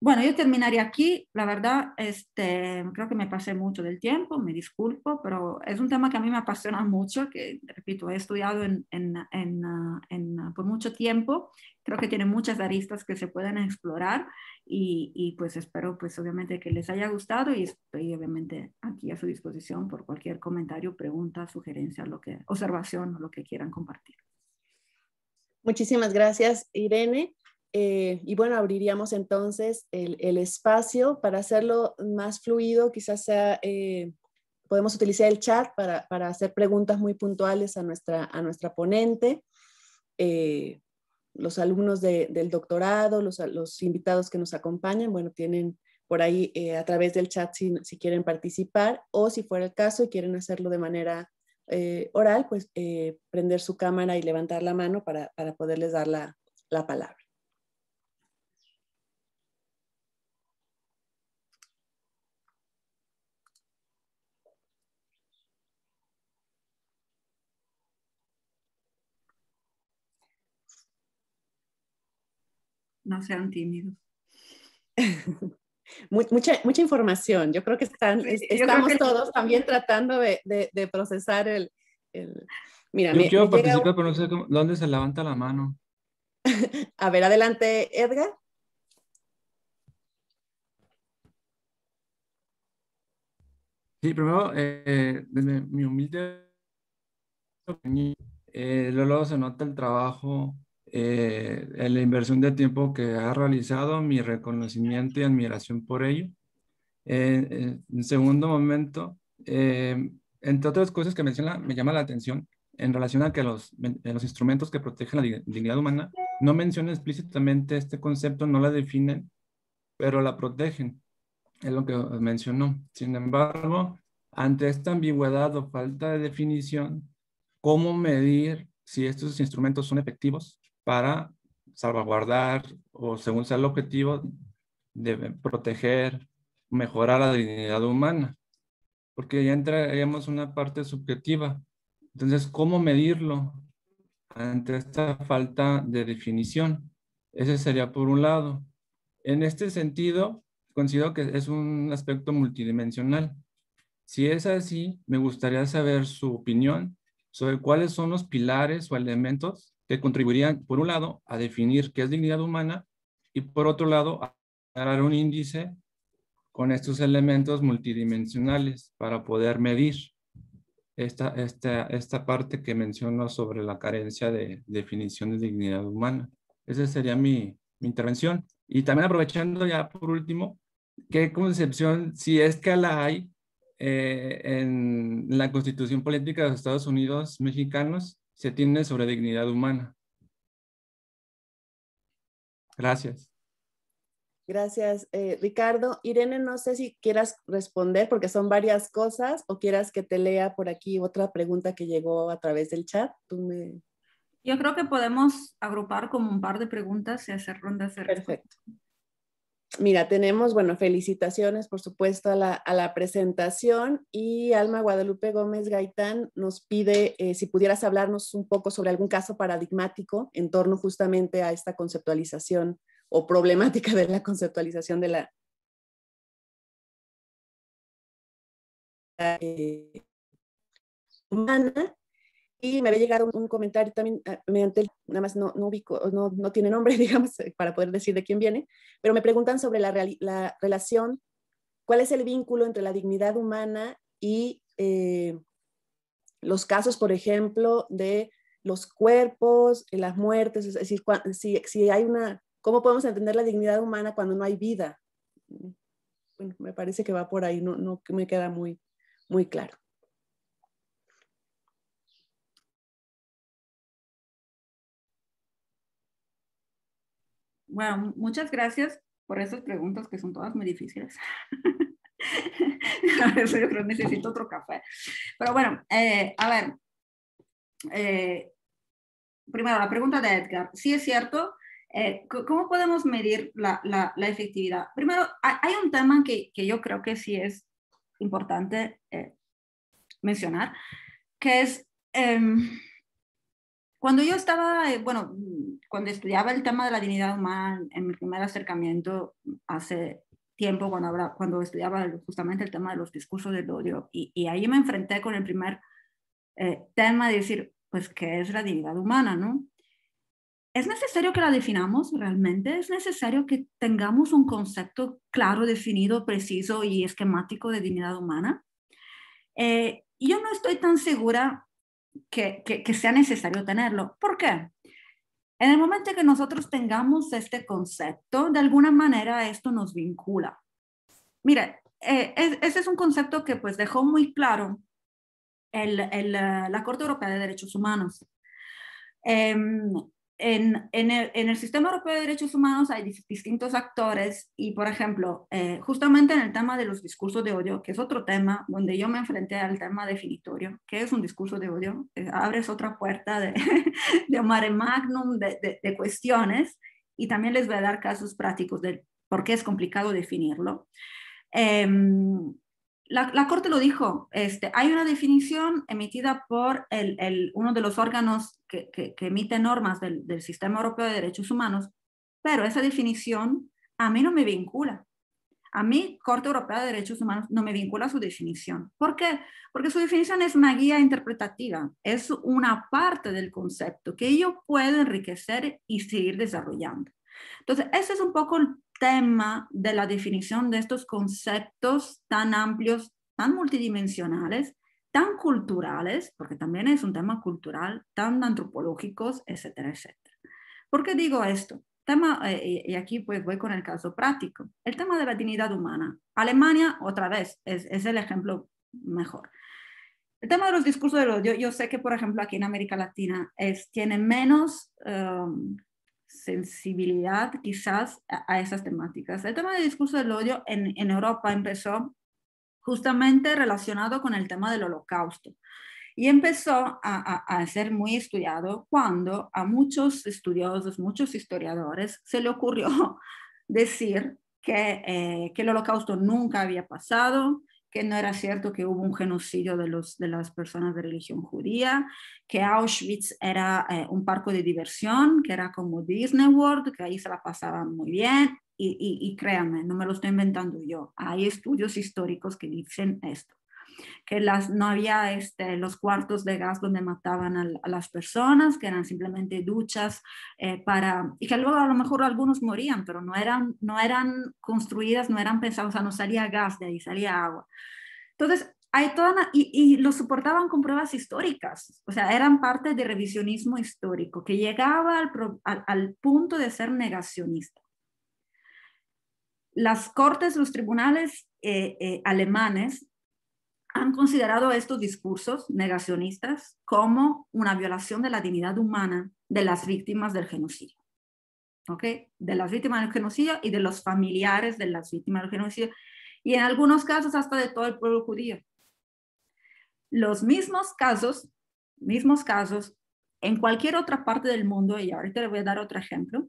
bueno, yo terminaría aquí. La verdad, creo que me pasé mucho del tiempo, me disculpo, pero es un tema que a mí me apasiona mucho, que, repito, he estudiado por mucho tiempo. Creo que tiene muchas aristas que se pueden explorar y pues espero, pues obviamente que les haya gustado y estoy obviamente aquí a su disposición por cualquier comentario, pregunta, sugerencia, observación o lo que quieran compartir. Muchísimas gracias, Irene. Y bueno, abriríamos entonces el espacio para hacerlo más fluido. Quizás sea, podemos utilizar el chat para hacer preguntas muy puntuales a nuestra ponente. Los alumnos del doctorado, los invitados que nos acompañan, bueno, tienen por ahí a través del chat si quieren participar, o si fuera el caso y quieren hacerlo de manera oral, pues prender su cámara y levantar la mano para poderles dar la palabra. No sean tímidos. Mucha información. Yo creo que estamos todos también tratando de procesar Mira, yo quiero participar, pero no sé dónde se levanta la mano. A ver, adelante, Edgar. Sí, primero, desde mi humilde luego se nota el trabajo, la inversión de tiempo que ha realizado, mi reconocimiento y admiración por ello. En segundo momento, entre otras cosas que menciona, me llama la atención en relación a que los instrumentos que protegen la dignidad humana no mencionan explícitamente este concepto, no la definen, pero la protegen, es lo que mencionó. Sin embargo, ante esta ambigüedad o falta de definición, ¿cómo medir si estos instrumentos son efectivos para salvaguardar o, según sea el objetivo, de proteger, mejorar la dignidad humana? Porque ya entraríamos en una parte subjetiva. Entonces, ¿cómo medirlo ante esta falta de definición? Ese sería por un lado. En este sentido, considero que es un aspecto multidimensional. Si es así, me gustaría saber su opinión sobre cuáles son los pilares o elementos que contribuirían, por un lado, a definir qué es dignidad humana y, por otro lado, a dar un índice con estos elementos multidimensionales para poder medir esta parte que menciono sobre la carencia de definición de dignidad humana. Esa sería mi intervención. Y también aprovechando ya por último, ¿qué concepción, si es que la hay, en la Constitución Política de los Estados Unidos mexicanos, se tiene sobre dignidad humana? Gracias. Gracias, Ricardo. Irene, no sé si quieras responder porque son varias cosas o quieras que te lea por aquí otra pregunta que llegó a través del chat. Yo creo que podemos agrupar como un par de preguntas y hacer rondas de respuesta. Perfecto. Mira, tenemos, bueno, felicitaciones, por supuesto, a la presentación, y Alma Guadalupe Gómez Gaitán nos pide si pudieras hablarnos un poco sobre algún caso paradigmático en torno justamente a esta conceptualización o problemática de la conceptualización de la humana. Y me había llegado un comentario también mediante, nada más no ubico, no tiene nombre, digamos, para poder decir de quién viene, pero me preguntan sobre la relación, cuál es el vínculo entre la dignidad humana y los casos, por ejemplo, de los cuerpos, las muertes, es decir, si hay ¿cómo podemos entender la dignidad humana cuando no hay vida? Bueno, me parece que va por ahí, no me queda muy claro. Bueno, muchas gracias por esas preguntas que son todas muy difíciles. Eso yo creo que necesito otro café. Pero bueno, a ver. Primero, la pregunta de Edgar. Sí es cierto. ¿Cómo podemos medir la efectividad? Primero, hay un tema que yo creo que sí es importante cuando yo estaba, cuando estudiaba el tema de la dignidad humana, en mi primer acercamiento hace tiempo, cuando estudiaba justamente el tema de los discursos del odio, y ahí me enfrenté con el primer tema de decir, pues, ¿qué es la dignidad humana, no? ¿Es necesario que la definamos realmente? ¿Es necesario que tengamos un concepto claro, definido, preciso y esquemático de dignidad humana? Yo no estoy tan segura que sea necesario tenerlo. ¿Por qué? En el momento que nosotros tengamos este concepto, de alguna manera esto nos vincula. Mire, ese es un concepto que pues dejó muy claro la Corte Europea de Derechos Humanos. En el sistema europeo de derechos humanos hay distintos actores y, por ejemplo, justamente en el tema de los discursos de odio, que es otro tema donde yo me enfrenté al tema definitorio, ¿qué es un discurso de odio? Abres otra puerta de mare magnum de cuestiones, y también les voy a dar casos prácticos de por qué es complicado definirlo. La Corte lo dijo, hay una definición emitida por uno de los órganos que emite normas del Sistema Europeo de Derechos Humanos, pero esa definición a mí no me vincula. A mí, Corte Europea de Derechos Humanos, no me vincula su definición. ¿Por qué? Porque su definición es una guía interpretativa, es una parte del concepto que yo puedo enriquecer y seguir desarrollando. Entonces, ese es un poco el tema de la definición de estos conceptos tan amplios, tan multidimensionales, tan culturales, porque también es un tema cultural, tan antropológicos, etcétera, etcétera. ¿Por qué digo esto? Y aquí pues voy con el caso práctico. El tema de la dignidad humana. Alemania, otra vez, es el ejemplo mejor. El tema de los discursos del odio, yo sé que, por ejemplo, aquí en América Latina tiene menos sensibilidad quizás a esas temáticas. El tema del discurso del odio en Europa empezó justamente relacionado con el tema del Holocausto. Y empezó a ser muy estudiado cuando a muchos estudiosos, muchos historiadores, se le ocurrió decir que el Holocausto nunca había pasado, que no era cierto que hubo un genocidio de las personas de religión judía, que Auschwitz era un parque de diversión, que era como Disney World, que ahí se la pasaban muy bien. Y créanme, no me lo estoy inventando yo, hay estudios históricos que dicen esto, que no había los cuartos de gas donde mataban a las personas, que eran simplemente duchas y que luego a lo mejor algunos morían, pero no eran construidas, no eran pensadas, o sea, no salía gas de ahí, salía agua. Entonces, hay y lo soportaban con pruebas históricas, o sea, eran parte de revisionismo histórico, que llegaba al punto de ser negacionista. Las cortes, los tribunales alemanes han considerado estos discursos negacionistas como una violación de la dignidad humana de las víctimas del genocidio. ¿Ok? De las víctimas del genocidio y de los familiares de las víctimas del genocidio, y en algunos casos hasta de todo el pueblo judío. Los mismos casos en cualquier otra parte del mundo, y ahorita le voy a dar otro ejemplo,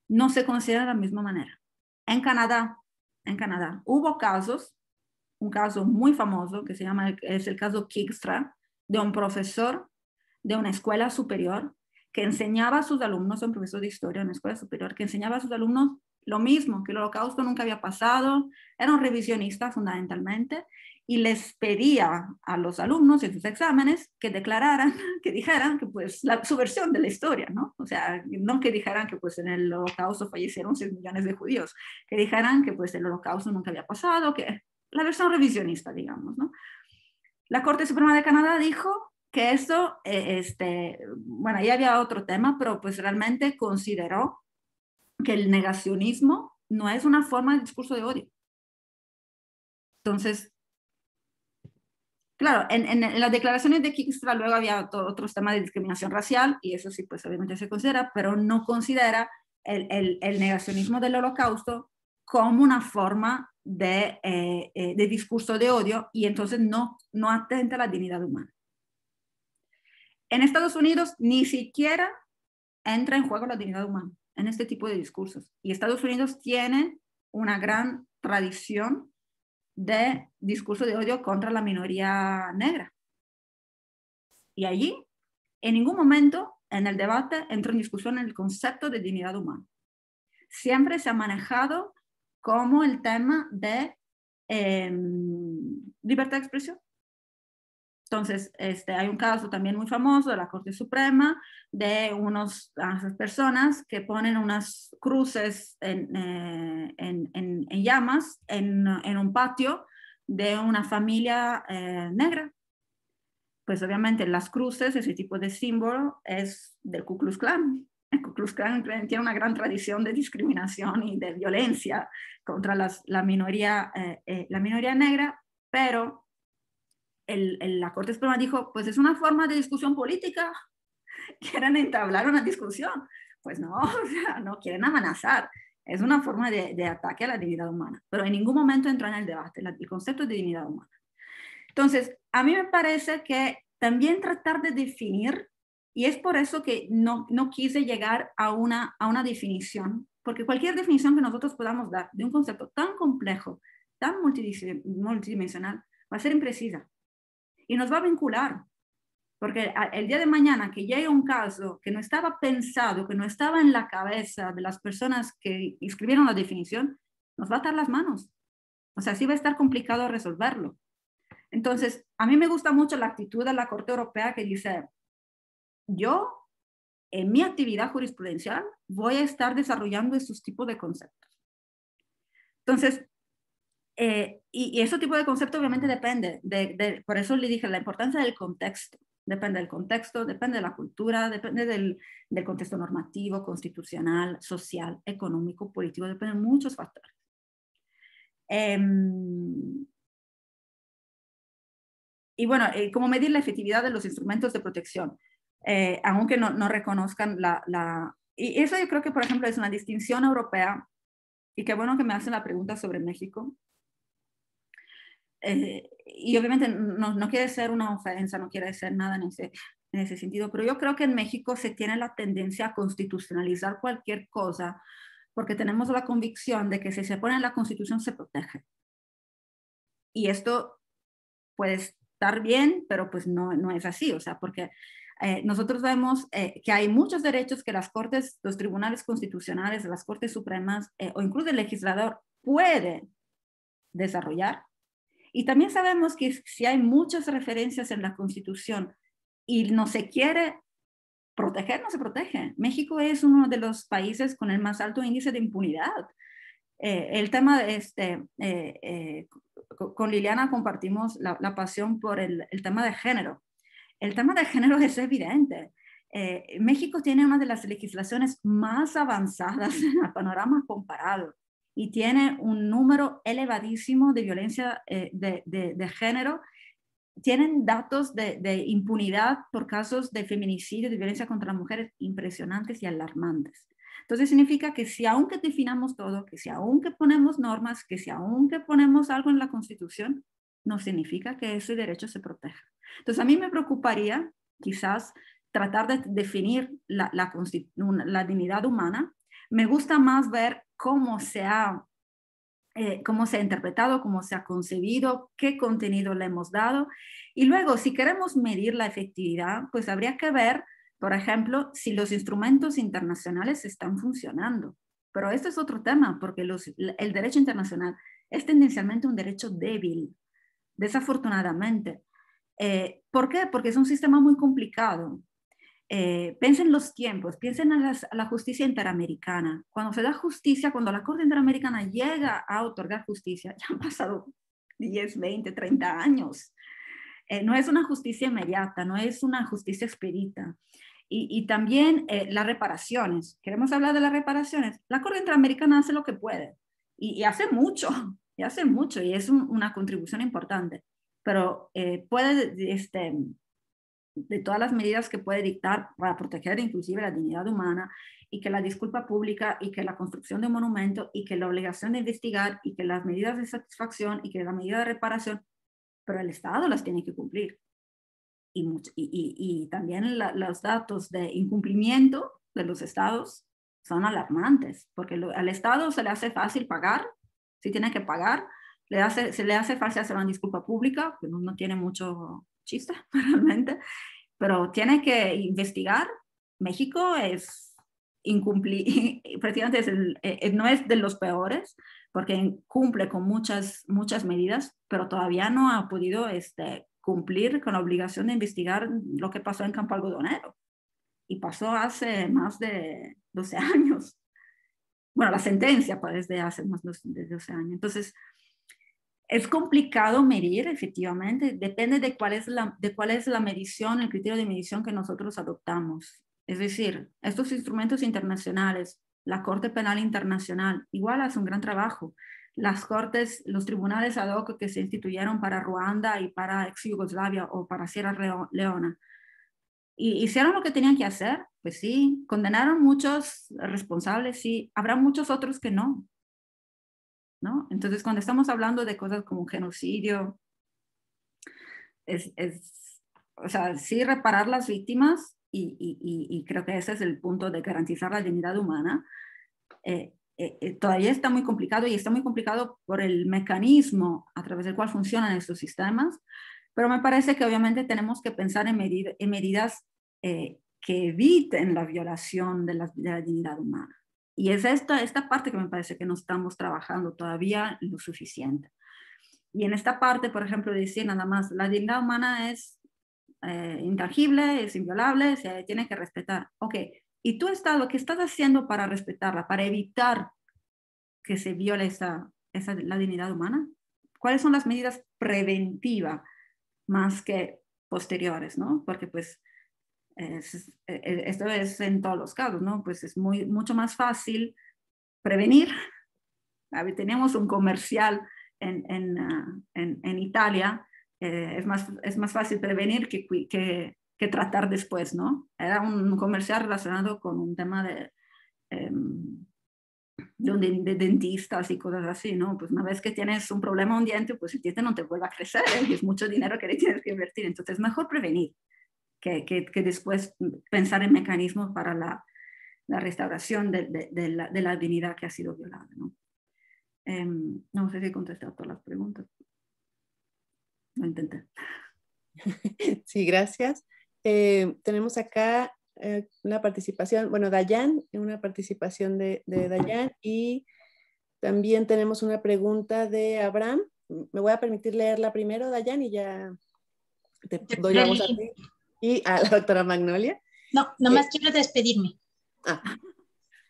no se consideran de la misma manera. En Canadá hubo casos, un caso muy famoso que es el caso Kijkstra, de un profesor de una escuela superior que enseñaba a sus alumnos, un profesor de historia de una escuela superior, que enseñaba a sus alumnos lo mismo, que el Holocausto nunca había pasado, era un revisionista fundamentalmente, y les pedía a los alumnos en sus exámenes que declararan, que dijeran que pues su versión de la historia, ¿no? O sea, no que dijeran que pues en el Holocausto fallecieron 6 millones de judíos, que dijeran que pues el Holocausto nunca había pasado, que la versión revisionista, digamos, ¿no? La Corte Suprema de Canadá dijo que esto, bueno, ahí había otro tema, pero pues realmente consideró que el negacionismo no es una forma de discurso de odio. Entonces, claro, en las declaraciones de Kijkstra luego había otros temas de discriminación racial, y eso sí, pues obviamente se considera, pero no considera el negacionismo del Holocausto como una forma de discurso de odio, y entonces no atenta a la dignidad humana. En Estados Unidos ni siquiera entra en juego la dignidad humana en este tipo de discursos, y Estados Unidos tiene una gran tradición de discurso de odio contra la minoría negra. Y allí, en ningún momento en el debate entró en discusión el concepto de dignidad humana. Siempre se ha manejado como el tema de libertad de expresión. Entonces, hay un caso también muy famoso de la Corte Suprema de unas personas que ponen unas cruces en llamas en un patio de una familia negra. Pues obviamente las cruces, ese tipo de símbolo, es del Ku Klux Klan. El Ku Klux Klan tiene una gran tradición de discriminación y de violencia contra la minoría negra, pero la Corte Suprema dijo, pues es una forma de discusión política, quieren entablar una discusión. Pues no, o sea, no quieren amenazar, es una forma de ataque a la dignidad humana, pero en ningún momento entró en el debate el concepto de dignidad humana. Entonces, a mí me parece que también tratar de definir, y es por eso que no quise llegar a una definición, porque cualquier definición que nosotros podamos dar de un concepto tan complejo, tan multidimensional, va a ser imprecisa y nos va a vincular, porque el día de mañana que llegue un caso que no estaba pensado, que no estaba en la cabeza de las personas que escribieron la definición, nos va a atar las manos. O sea, sí va a estar complicado resolverlo. Entonces, a mí me gusta mucho la actitud de la Corte Europea que dice, yo en mi actividad jurisprudencial voy a estar desarrollando estos tipos de conceptos. Entonces, y ese tipo de concepto obviamente depende, por eso le dije la importancia del contexto. Depende del contexto, depende de la cultura, depende del contexto normativo, constitucional, social, económico, político, dependen de muchos factores. Y bueno, ¿cómo medir la efectividad de los instrumentos de protección? Aunque no reconozcan y eso yo creo que, por ejemplo, es una distinción europea, y qué bueno que me hacen la pregunta sobre México. Y obviamente no quiere ser una ofensa, no quiere ser nada en ese sentido, pero yo creo que en México se tiene la tendencia a constitucionalizar cualquier cosa, porque tenemos la convicción de que si se pone en la Constitución se protege. Y esto puede estar bien, pero pues no es así, o sea, porque nosotros vemos que hay muchos derechos que las cortes, los tribunales constitucionales, las cortes supremas o incluso el legislador puede desarrollar. Y también sabemos que si hay muchas referencias en la Constitución y no se quiere proteger, no se protege. México es uno de los países con el más alto índice de impunidad. El tema con Liliana compartimos la pasión por el tema de género. El tema de género es evidente. México tiene una de las legislaciones más avanzadas en el panorama comparado y tiene un número elevadísimo de violencia de género. Tienen datos de impunidad por casos de feminicidio, de violencia contra las mujeres impresionantes y alarmantes. Entonces significa que si aunque definamos todo, que si aunque ponemos normas, que si aunque ponemos algo en la Constitución, no significa que ese derecho se proteja. Entonces a mí me preocuparía quizás tratar de definir la dignidad humana. Me gusta más ver cómo se ha interpretado, cómo se ha concebido, qué contenido le hemos dado. Y luego, si queremos medir la efectividad, pues habría que ver, por ejemplo, si los instrumentos internacionales están funcionando. Pero este es otro tema, porque el derecho internacional es tendencialmente un derecho débil, desafortunadamente. ¿Por qué? Porque es un sistema muy complicado. Piensen los tiempos, piensen a la justicia interamericana. Cuando se da justicia, cuando la Corte Interamericana llega a otorgar justicia, ya han pasado 10, 20, 30 años. No es una justicia inmediata, no es una justicia expedita. Y también las reparaciones. Queremos hablar de las reparaciones. La Corte Interamericana hace lo que puede y hace mucho, y es una contribución importante. Pero puede de todas las medidas que puede dictar para proteger inclusive la dignidad humana, y que la disculpa pública, y que la construcción de un monumento, y que la obligación de investigar, y que las medidas de satisfacción, y que la medida de reparación, pero el Estado las tiene que cumplir. Y también los datos de incumplimiento de los estados son alarmantes, porque al Estado se le hace fácil pagar, si tiene que pagar, se le hace fácil hacer una disculpa pública, que no tiene mucho chiste realmente, pero tiene que investigar México es prácticamente no es de los peores, porque cumple con muchas medidas, pero todavía no ha podido cumplir con la obligación de investigar lo que pasó en Campo Algodonero. Y pasó hace más de 12 años. Bueno, la sentencia pues de hace más de 12 años. Entonces, es complicado medir, efectivamente, depende de cuál es la medición, el criterio de medición que nosotros adoptamos. Es decir, estos instrumentos internacionales, la Corte Penal Internacional, igual hace un gran trabajo. Las cortes, los tribunales ad hoc que se instituyeron para Ruanda y para ex Yugoslavia o para Sierra Leona, ¿y hicieron lo que tenían que hacer? Pues sí. ¿Condenaron muchos responsables? Sí. Habrá muchos otros que no, ¿no? Entonces, cuando estamos hablando de cosas como genocidio, o sea, sí reparar las víctimas, y creo que ese es el punto de garantizar la dignidad humana, todavía está muy complicado, y está muy complicado por el mecanismo a través del cual funcionan estos sistemas, pero me parece que obviamente tenemos que pensar en medidas que eviten la violación de la dignidad humana. Y es esta parte que me parece que no estamos trabajando todavía lo suficiente. Y en esta parte, por ejemplo, decir nada más, la dignidad humana es intangible, es inviolable, se tiene que respetar. Ok, ¿y tú, Estado, qué estás haciendo para respetarla, para evitar que se viole la dignidad humana? ¿Cuáles son las medidas preventivas más que posteriores, ¿no? Porque pues esto es en todos los casos, ¿no? Pues es mucho más fácil prevenir. A ver, teníamos un comercial en Italia, es más fácil prevenir que tratar después, ¿no? Era un comercial relacionado con un tema de dentistas y cosas así, ¿no? Pues una vez que tienes un problema un diente, pues el diente no te vuelve a crecer, y es mucho dinero que le tienes que invertir. Entonces, mejor prevenir que después pensar en mecanismos para la restauración de la dignidad que ha sido violada, ¿no? No sé si he contestado todas las preguntas. Lo intenté. Sí, gracias. Tenemos acá una participación, bueno, Dayan, una participación de Dayan, y también tenemos una pregunta de Abraham. Me voy a permitir leerla primero, Dayan, y ya te doy la voz a ti y a la doctora Magnolia. No, nomás quiero despedirme.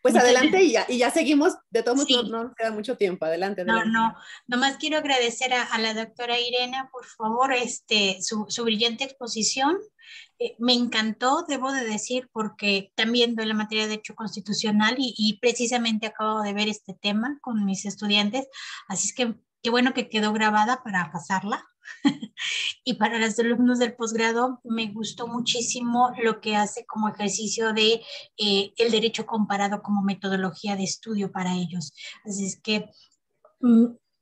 Pues adelante y ya seguimos. De todos modos, sí. no nos queda mucho tiempo. Adelante, adelante. No, nomás quiero agradecer a la doctora Irena, por favor, su brillante exposición. Me encantó, debo de decir, porque también doy la materia de Derecho Constitucional y precisamente acabo de ver este tema con mis estudiantes, así es que qué bueno que quedó grabada para pasarla. Y para los alumnos del posgrado me gustó muchísimo lo que hace como ejercicio de el derecho comparado como metodología de estudio para ellos. Así es que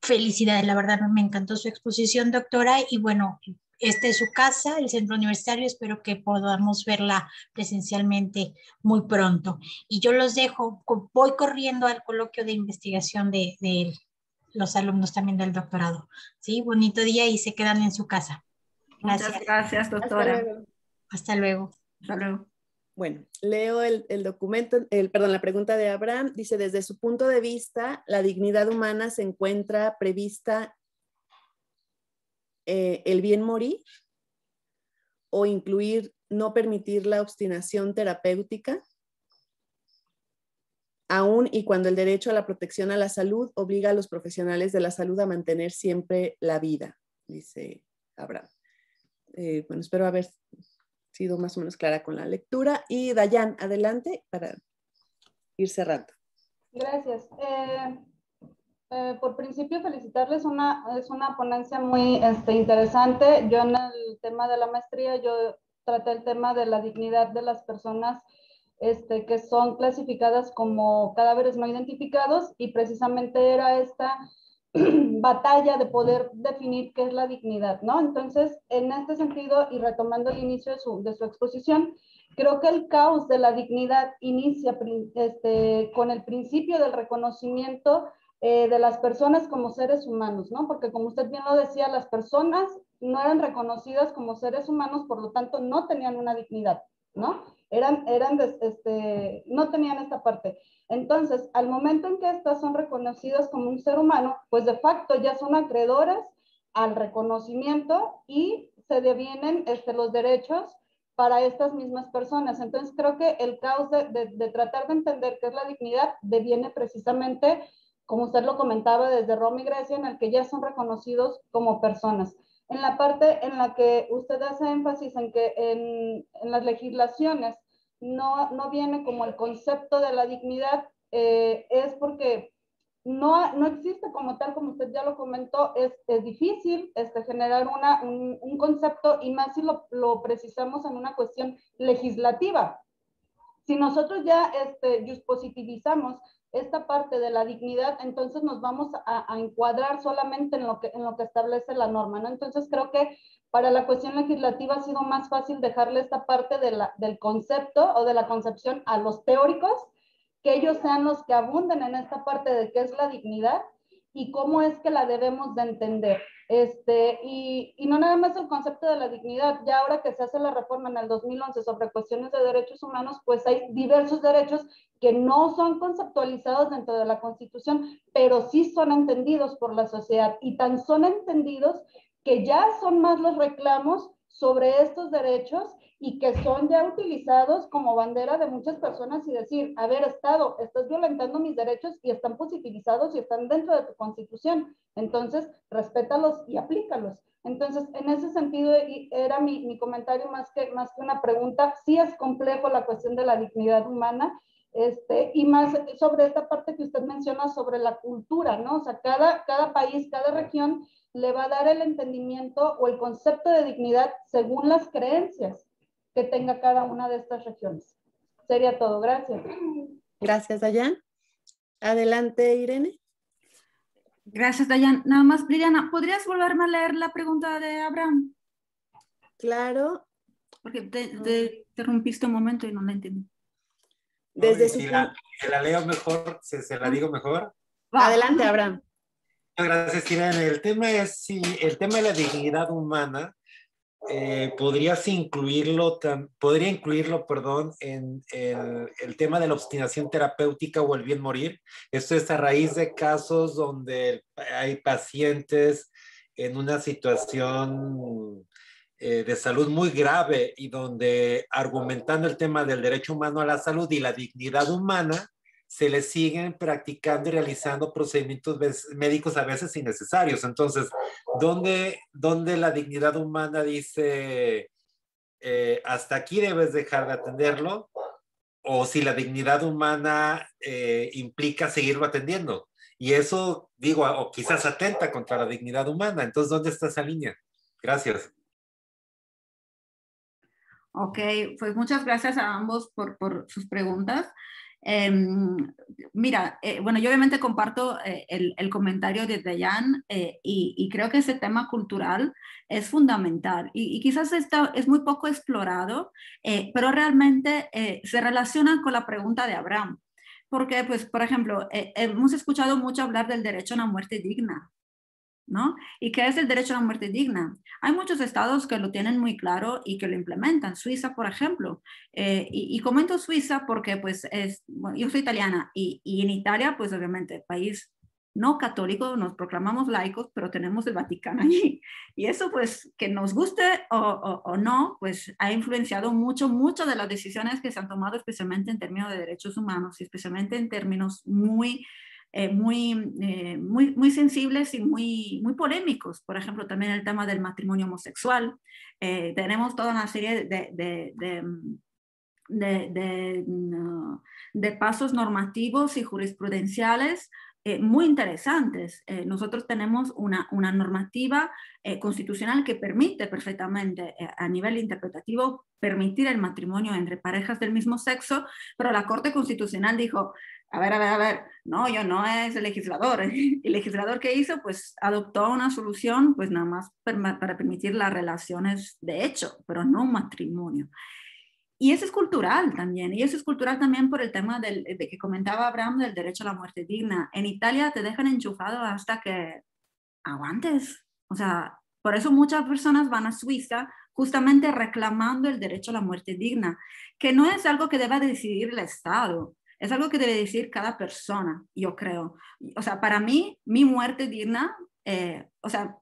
felicidades, la verdad me encantó su exposición, doctora, y bueno, esta es su casa, el centro universitario, espero que podamos verla presencialmente muy pronto. Y yo los dejo, voy corriendo al coloquio de investigación de los alumnos también del doctorado. ¿Sí? Bonito día y se quedan en su casa. Gracias. Muchas gracias, doctora. Hasta luego. Hasta luego. Hasta luego. Bueno, leo el documento, perdón, la pregunta de Abraham. Dice, desde su punto de vista, la dignidad humana se encuentra prevista el bien morir, o incluir no permitir la obstinación terapéutica, aún y cuando el derecho a la protección a la salud obliga a los profesionales de la salud a mantener siempre la vida, dice Abraham. Bueno, espero haber sido más o menos clara con la lectura. Y Dayan, adelante para ir cerrando. Gracias. Por principio, felicitarles. Es una ponencia muy interesante. Yo en el tema de la maestría, yo traté el tema de la dignidad de las personas que son clasificadas como cadáveres no identificados, y precisamente era esta batalla de poder definir qué es la dignidad, ¿no? Entonces, en este sentido, y retomando el inicio de su exposición, creo que el caos de la dignidad inicia con el principio del reconocimiento de las personas como seres humanos, ¿no? Porque como usted bien lo decía, las personas no eran reconocidas como seres humanos, por lo tanto no tenían una dignidad, ¿no? no tenían esta parte. Entonces, al momento en que estas son reconocidas como un ser humano, pues de facto ya son acreedoras al reconocimiento y se devienen los derechos para estas mismas personas. Entonces, creo que el caos de tratar de entender qué es la dignidad deviene precisamente, como usted lo comentaba, desde Roma y Grecia, en el que ya son reconocidos como personas. En la parte en la que usted hace énfasis en que en las legislaciones no viene como el concepto de la dignidad, es porque no existe como tal, como usted ya lo comentó, es difícil generar un concepto, y más si lo precisamos en una cuestión legislativa. Si nosotros ya positivizamos esta parte de la dignidad, entonces nos vamos a encuadrar solamente en lo que establece la norma, ¿no? Entonces creo que para la cuestión legislativa ha sido más fácil dejarle esta parte del concepto o de la concepción a los teóricos, que ellos sean los que abunden en esta parte de qué es la dignidad y cómo es que la debemos de entender. Y no nada más el concepto de la dignidad, ya ahora que se hace la reforma en el 2011 sobre cuestiones de derechos humanos, pues hay diversos derechos que no son conceptualizados dentro de la Constitución, pero sí son entendidos por la sociedad, y tan son entendidos que ya son más los reclamos sobre estos derechos y que son ya utilizados como bandera de muchas personas, y decir, a ver, Estado, estás violentando mis derechos y están positivizados y están dentro de tu Constitución, entonces respétalos y aplícalos. Entonces, en ese sentido era mi comentario más que una pregunta. Sí es complejo la cuestión de la dignidad humana, y más sobre esta parte que usted menciona sobre la cultura, ¿no? O sea, cada país, cada región le va a dar el entendimiento o el concepto de dignidad según las creencias que tenga cada una de estas regiones. Sería todo. Gracias. Gracias, Dayan. Adelante, Irene. Gracias, Dayan. Nada más, Liliana, ¿podrías volverme a leer la pregunta de Abraham? Claro. Porque te interrumpiste un momento y no la entendí. Desde si la leo mejor, se la digo mejor. Adelante, Abraham. Gracias, Irene. El tema es si el tema de la dignidad humana podría incluirlo, en el tema de la obstinación terapéutica o el bien morir. Esto es a raíz de casos donde hay pacientes en una situación de salud muy grave, y donde, argumentando el tema del derecho humano a la salud y la dignidad humana, se le siguen practicando y realizando procedimientos médicos a veces innecesarios. Entonces, ¿dónde la dignidad humana dice hasta aquí debes dejar de atenderlo? O si la dignidad humana implica seguirlo atendiendo. Y eso, digo, o quizás atenta contra la dignidad humana. Entonces, ¿dónde está esa línea? Gracias. Ok, pues muchas gracias a ambos por sus preguntas. Mira, bueno, yo obviamente comparto el comentario de Dayan, y creo que ese tema cultural es fundamental, y quizás es muy poco explorado, pero realmente se relaciona con la pregunta de Abraham, porque, pues, por ejemplo, hemos escuchado mucho hablar del derecho a una muerte digna, ¿no? ¿Y qué es el derecho a la muerte digna? Hay muchos estados que lo tienen muy claro y que lo implementan. Suiza, por ejemplo. Y comento Suiza porque, pues, bueno, yo soy italiana, y en Italia, pues, obviamente, país no católico, nos proclamamos laicos, pero tenemos el Vaticano allí. Y eso, pues, que nos guste o no, pues, ha influenciado mucho de las decisiones que se han tomado, especialmente en términos de derechos humanos, y especialmente en términos muy sensibles y muy polémicos. Por ejemplo, también el tema del matrimonio homosexual. Tenemos toda una serie de pasos normativos y jurisprudenciales muy interesantes. Nosotros tenemos una normativa constitucional que permite perfectamente, a nivel interpretativo, permitir el matrimonio entre parejas del mismo sexo, pero la Corte Constitucional dijo, a ver, no, yo no es el legislador. El legislador que hizo, pues adoptó una solución, pues nada más para permitir las relaciones de hecho, pero no un matrimonio. Y eso es cultural también, y eso es cultural también por el tema de que comentaba Abraham, del derecho a la muerte digna. En Italia te dejan enchufado hasta que aguantes. O sea, por eso muchas personas van a Suiza, justamente reclamando el derecho a la muerte digna, que no es algo que deba decidir el Estado, es algo que debe decir cada persona, yo creo. O sea, para mí, mi muerte digna, o sea,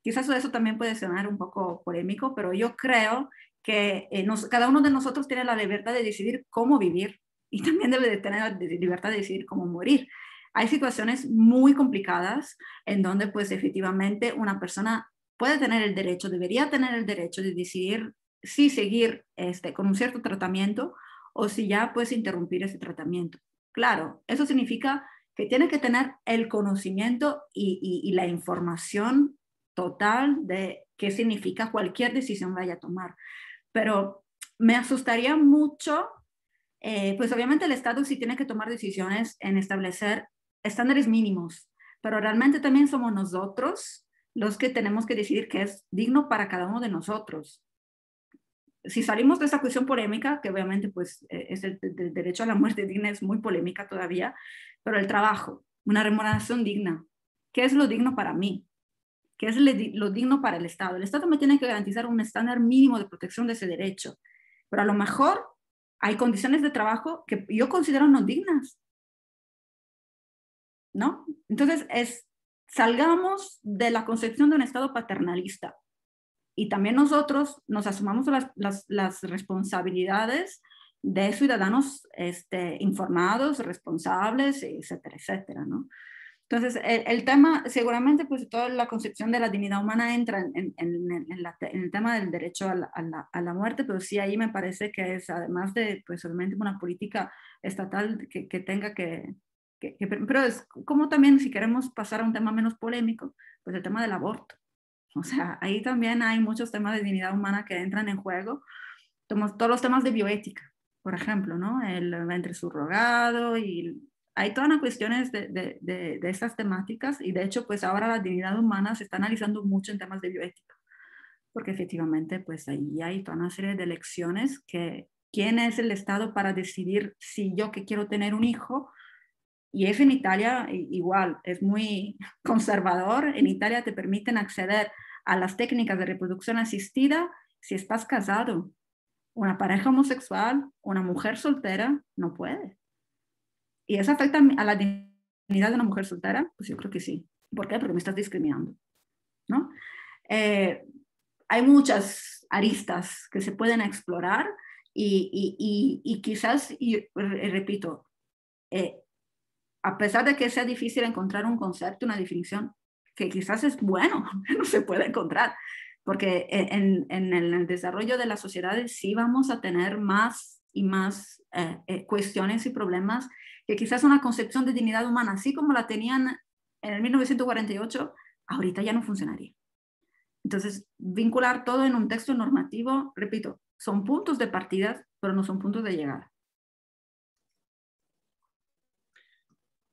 quizás eso también puede sonar un poco polémico, pero yo creo que cada uno de nosotros tiene la libertad de decidir cómo vivir y también debe de tener la libertad de decidir cómo morir. Hay situaciones muy complicadas en donde pues efectivamente una persona puede tener el derecho, debería tener el derecho de decidir si seguir con un cierto tratamiento o si ya puedes interrumpir ese tratamiento. Claro, eso significa que tiene que tener el conocimiento y la información total de qué significa cualquier decisión vaya a tomar. Pero me asustaría mucho, pues obviamente el Estado sí tiene que tomar decisiones en establecer estándares mínimos, pero realmente también somos nosotros los que tenemos que decidir qué es digno para cada uno de nosotros. Si salimos de esa cuestión polémica, que obviamente pues es el derecho a la muerte digna, es muy polémica todavía, pero el trabajo, una remuneración digna, ¿qué es lo digno para mí? ¿Qué es lo digno para el Estado? El Estado me tiene que garantizar un estándar mínimo de protección de ese derecho, pero a lo mejor hay condiciones de trabajo que yo considero no dignas, ¿no? Entonces, salgamos de la concepción de un Estado paternalista y también nosotros nos asumamos las responsabilidades de ciudadanos informados, responsables, etcétera, etcétera, ¿no? Entonces, el tema, seguramente, pues toda la concepción de la dignidad humana entra en el tema del derecho a la muerte, pero sí ahí me parece que es, además de, pues obviamente, una política estatal que tenga pero es como también, si queremos pasar a un tema menos polémico, pues el tema del aborto. O sea, ahí también hay muchos temas de dignidad humana que entran en juego, todos los temas de bioética, por ejemplo, ¿no? El vientre subrogado y hay todas las cuestiones de estas temáticas y de hecho pues ahora la dignidad humana se está analizando mucho en temas de bioética, porque efectivamente pues ahí hay toda una serie de elecciones que quién es el Estado para decidir si yo que quiero tener un hijo, y es en Italia igual, es muy conservador, en Italia te permiten acceder a las técnicas de reproducción asistida si estás casado. Una pareja homosexual, una mujer soltera, no puede. ¿Y eso afecta a la dignidad de una mujer soltera? Pues yo creo que sí. ¿Por qué? Porque me estás discriminando, ¿no? Hay muchas aristas que se pueden explorar y quizás, repito, a pesar de que sea difícil encontrar un concepto, una definición, que quizás es bueno, no se puede encontrar, porque en el desarrollo de las sociedades sí vamos a tener más y más cuestiones y problemas que quizás una concepción de dignidad humana, así como la tenían en el 1948, ahorita ya no funcionaría. Entonces, vincular todo en un texto normativo, repito, son puntos de partida, pero no son puntos de llegada.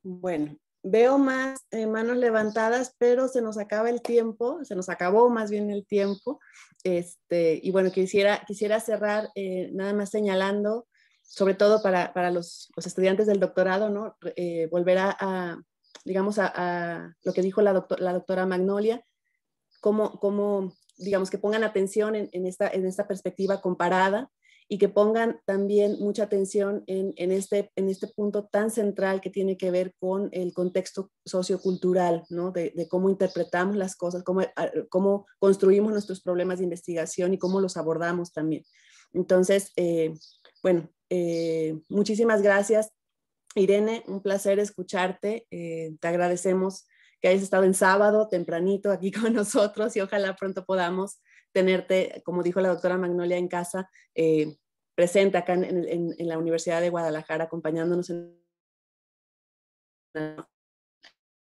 Bueno, veo más manos levantadas, pero se nos acaba el tiempo, se nos acabó más bien el tiempo. Y bueno, quisiera cerrar nada más señalando, sobre todo para los estudiantes del doctorado, ¿no? Volver digamos, a lo que dijo la doctora Magnolia, cómo digamos, que pongan atención en esta perspectiva comparada y que pongan también mucha atención en este punto tan central que tiene que ver con el contexto sociocultural, ¿no? De cómo interpretamos las cosas, cómo construimos nuestros problemas de investigación y cómo los abordamos también. Entonces, bueno, muchísimas gracias, Irene, un placer escucharte, te agradecemos que hayas estado en sábado tempranito aquí con nosotros y ojalá pronto podamos tenerte, como dijo la doctora Magnolia, en casa, presente acá en la Universidad de Guadalajara, acompañándonos en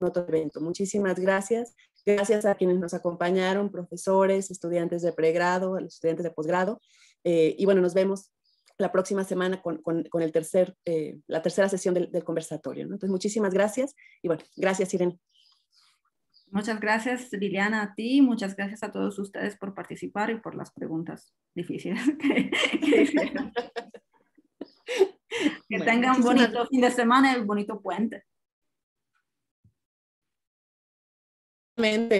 otro evento. Muchísimas gracias. Gracias a quienes nos acompañaron, profesores, estudiantes de pregrado, los estudiantes de posgrado. Y bueno, nos vemos la próxima semana con la tercera sesión del conversatorio, ¿no? Entonces, muchísimas gracias. Y bueno, gracias, Irene. Muchas gracias, Liliana, a ti. Muchas gracias a todos ustedes por participar y por las preguntas difíciles que hicieron. Que bueno, tengan un bonito fin de semana y un bonito puente.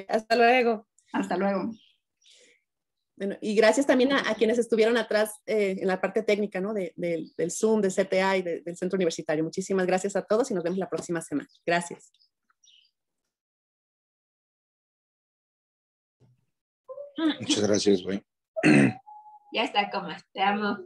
Hasta luego. Hasta luego. Bueno, y gracias también a quienes estuvieron atrás en la parte técnica, ¿no? Del Zoom, del CTA y del Centro Universitario. Muchísimas gracias a todos y nos vemos la próxima semana. Gracias. Muchas gracias, güey. Ya está, Comas. Te amo.